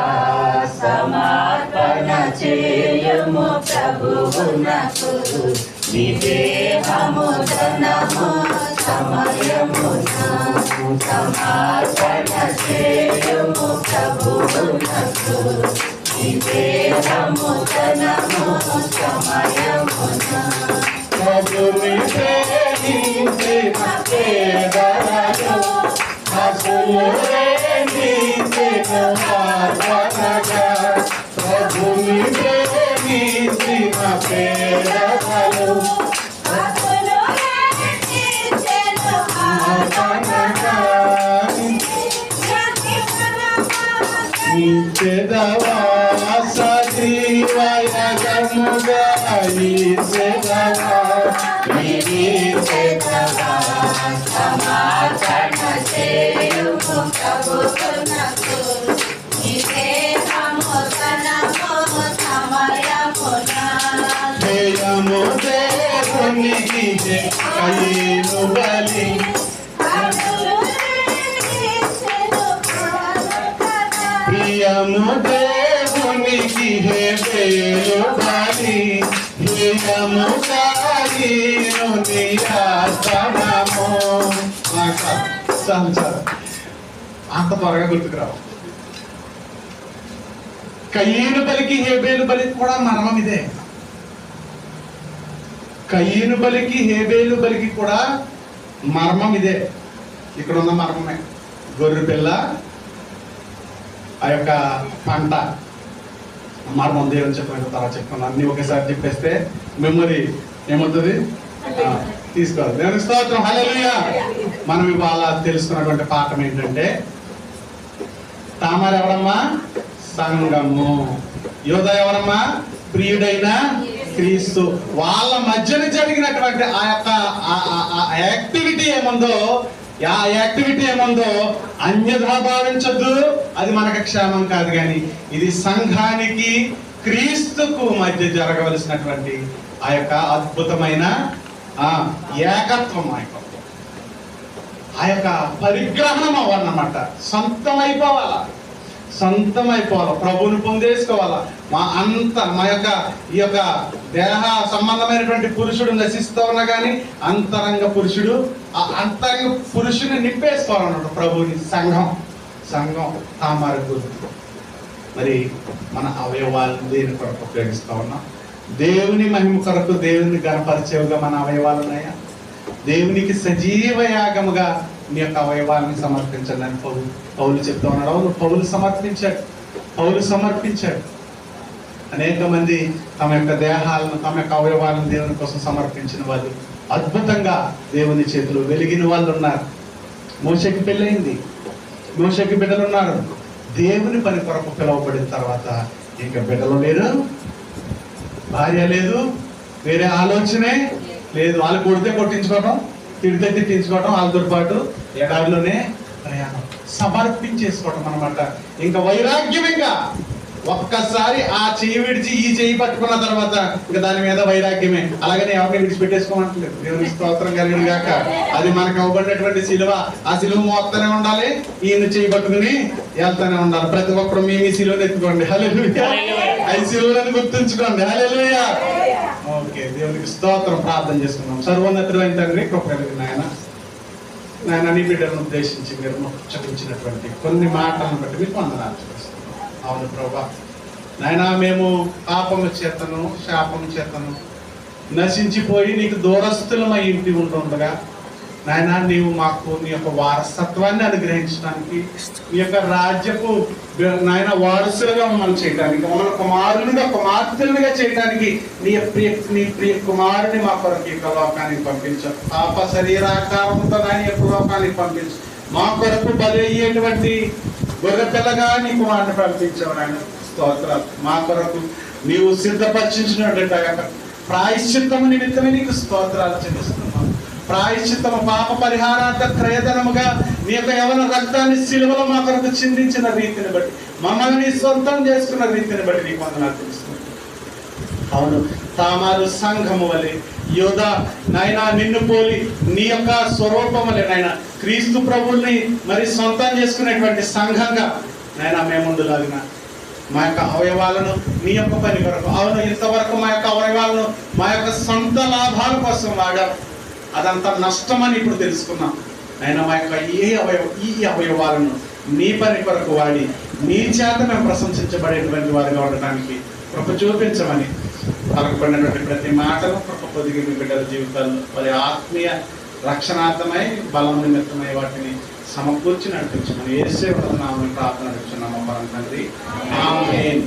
సమర్పణ చేయుము ప్రభువునకు, నీ దేహము ధనము సమయమున, సమర్పణ చేయుము ప్రభువునకు, నీ దేహము ధనము సమయమున. ప్రభుని ప్రేమించిన పేదలను, ప్రభుని ప్రేమించిన మార్గనగా, ప్రభుని ప్రేమించిన పేదలను నీచెదవా, సజీవ యాగముగా నీచెదవా, నీచెదవా, సమర్పణ చేయుము ప్రభువునకు, నీ దేహము ధనము సమయమున. జయము దేవునికి కయ్యను బలి, ప్రియము దేవునికి హేబేలు బలి, ప్రియము కాయను నియాసనము. చాలు చాలు, అంత త్వరగా గుర్తుకురావు. కయ్యను బలికి హేబేలు బలికి కూడా మర్మం ఇదే. కయ్యను బలికి హేబేలు బలికి కూడా మర్మం ఇదే. ఇక్కడ ఉన్న మర్మమే. గొర్రె పిల్ల, ఆ యొక్క పంట మర్మం దేవుని చెప్పిన తర్వాత చెప్తాను. అన్ని ఒకేసారి చెప్పేస్తే మెమరీ ఏమవుతుంది? తీసుకోవాలి. దేవుని స్తోత్రం, హల్లెలూయా. మనం ఇవాళ తెలుసుకున్నటువంటి పాఠం ఏంటంటే, తామర ఎవరమ్మా? సంఘము. యోధ ఎవరమ్మా? ప్రియుడైన క్రీస్తు. వాళ్ళ మధ్యన జరిగినటువంటి ఆ యొక్క యాక్టివిటీ ఏముందో, ఆ యాక్టివిటీ ఏముందో అన్యథా భావించద్దు. అది మనకు క్షేమం కాదు, కానీ ఇది సంఘానికి క్రీస్తుకు మధ్య జరగవలసినటువంటి ఆ యొక్క అద్భుతమైన ఏకత్వం, ఆ యొక్క పరిగ్రహణం అవ్వాలన్నమాట. సొంతమైపోవాలా, ప్రభువుని పొందేసుకోవాలా. మా యొక్క ఈ యొక్క దేహ సంబంధమైనటువంటి పురుషుడు నశిస్తూ ఉన్నా కానీ అంతరంగ పురుషుని నింపేసుకోవాలన్నమాట ప్రభువుని. సంఘం తామారు గుర్తు. మరి మన అవయవాలను దేని కొరకు ఉపయోగిస్తూ ఉన్నాం? దేవుని మహిమ కొరకు, దేవుని గణపరిచేవుగా మన అవయవాలు ఉన్నాయా? దేవునికి సజీవ యాగముగా నీ యొక్క అవయవాలను సమర్పించండి అని పౌలు చెప్తా ఉన్నాడు. అవును, పౌలు సమర్పించాడు. అనేక మంది తమ యొక్క దేహాలను, తమ యొక్క అవయవాలను దేవుని కోసం సమర్పించిన వాళ్ళు, అద్భుతంగా దేవుని చేతులు వెలిగిన వాళ్ళు ఉన్నారు. మోషేకి పెళ్ళయింది, మోషేకి బిడ్డలు ఉన్నారు. దేవుని పని కొరకు పిలువబడిన తర్వాత ఇంకా బిడ్డలు లేరు, భార్య లేదు, వేరే ఆలోచనే లేదు. వాళ్ళు కొడితే కొట్టించుకోవడం, తిడితే తిట్టించుకోవడం, వాళ్ళతో పాటు ఎడారిలోనే ప్రయాణం, సమర్పించేసుకోవడం అన్నమాట. ఇంకా వైరాగ్యమేగా. ఒక్కసారి ఆ చెయ్యి విడిచి ఈ చెయ్యి పట్టుకున్న తర్వాత ఇంకా దాని మీద వైరాగ్యమే. అలాగనే ఎవరిని విడిచిపెట్టేసుకోమంటలేదు. దేవుని స్తోత్రం కలిగిన గాక. అది మనకు ఇవ్వబడినటువంటి సిలువ. ఆ సిలువ మోస్తూనే ఉండాలి, ఈయన చెయ్యి పట్టుకుని వెళ్తానే ఉండాలి. ప్రతి ఒక్కరు మీ సిలువను ఎత్తుకోండి. హల్లెలూయా. ఐదు సిలువలను గుర్తుంచుకోండి. హల్లెలూయా. ఓకే, దేవునికి స్తోత్రం. ప్రార్థన చేసుకున్నాం. సర్వోన్నతుడైన తండ్రి, కృప కలిగిన నాయన, నీ బిడ్డలను ఉద్దేశించి మీరు చూపించినటువంటి కొన్ని మాటలను బట్టి మీకు వందనాలు చేస్తున్నాం. అవును ప్రభా, నాయన మేము పాపము చేతను, శాపము చేతను నశించిపోయి నీకు దూరస్తులమై ఇంటి ఉంటుండగా నాయన, నీవు మాకు నీ యొక్క వారసత్వాన్ని అనుగ్రహించడానికి, నీ యొక్క రాజ్యపు నాయన వారసులుగా మమ్మల్ని చేయడానికి, మమ్మల్ని కుమారులుగా కుమార్తెలుగా చేయడానికి నీ ప్రియ కుమారుని మా కొరకు ఈ లోకానికి పంపించావు. పాప శరీరాకారంతో నాయన యొక్క లోకానికి పంపించు. మా కొరకు బలి అయ్యేటువంటి గొర్రె పిల్లగా నీ కుమారుని పంపించావు నాయన. స్తోత్రాలు. మా కొరకు నీవు సిద్ధపరిచినటువంటి ప్రాయశ్చిత్తము నిమిత్తమే నీకు స్తోత్రాలు చెల్లిస్తున్నాం. ప్రాయశ్చిత్తము, పాప పరిహారార్థ క్రయధనముగా నీ యొక్క యవన రక్తాన్ని సిలువలో మా కొరకు చిందించిన రీతిని బట్టి, మమ్మల్ని సొంతం చేసుకున్న రీతిని బట్టి నీకు వందనాలు తెలుస్తున్నాం. అవును, తామారు సంఘము వలె యోధ నాయన నిన్ను పోలి నీ యొక్క స్వరూపం వలె నాయన క్రీస్తు ప్రభువుల్ని మరి సొంతం చేసుకునేటువంటి సంఘంగా నాయన మేముండులాగిన మా యొక్క అవయవాలను నీ యొక్క పని కొరకు, అవును ఇంతవరకు మా యొక్క అవయవాలను మా యొక్క సొంత లాభాల కోసం వాడాం. అదంతా నష్టమని ఇప్పుడు తెలుసుకున్నాం. అయినా మా యొక్క ఈ అవయవాలను నీ పని కొరకు వాడి నీ చేత మేము ప్రశంసించబడేటువంటి వారిగా ఉండటానికి కృప చూపించమని పలకబడినటువంటి ప్రతి మాటను కృప పొదిగి మీ బిడ్డల జీవితాల్లో వారి ఆత్మీయ రక్షణార్థమై బలం నిమిత్తమై వాటిని సమకూర్చి నడిపించమని యేసు నామమున ప్రార్థన నడుచున్నాము పరమ తండ్రి. ఆమేన్.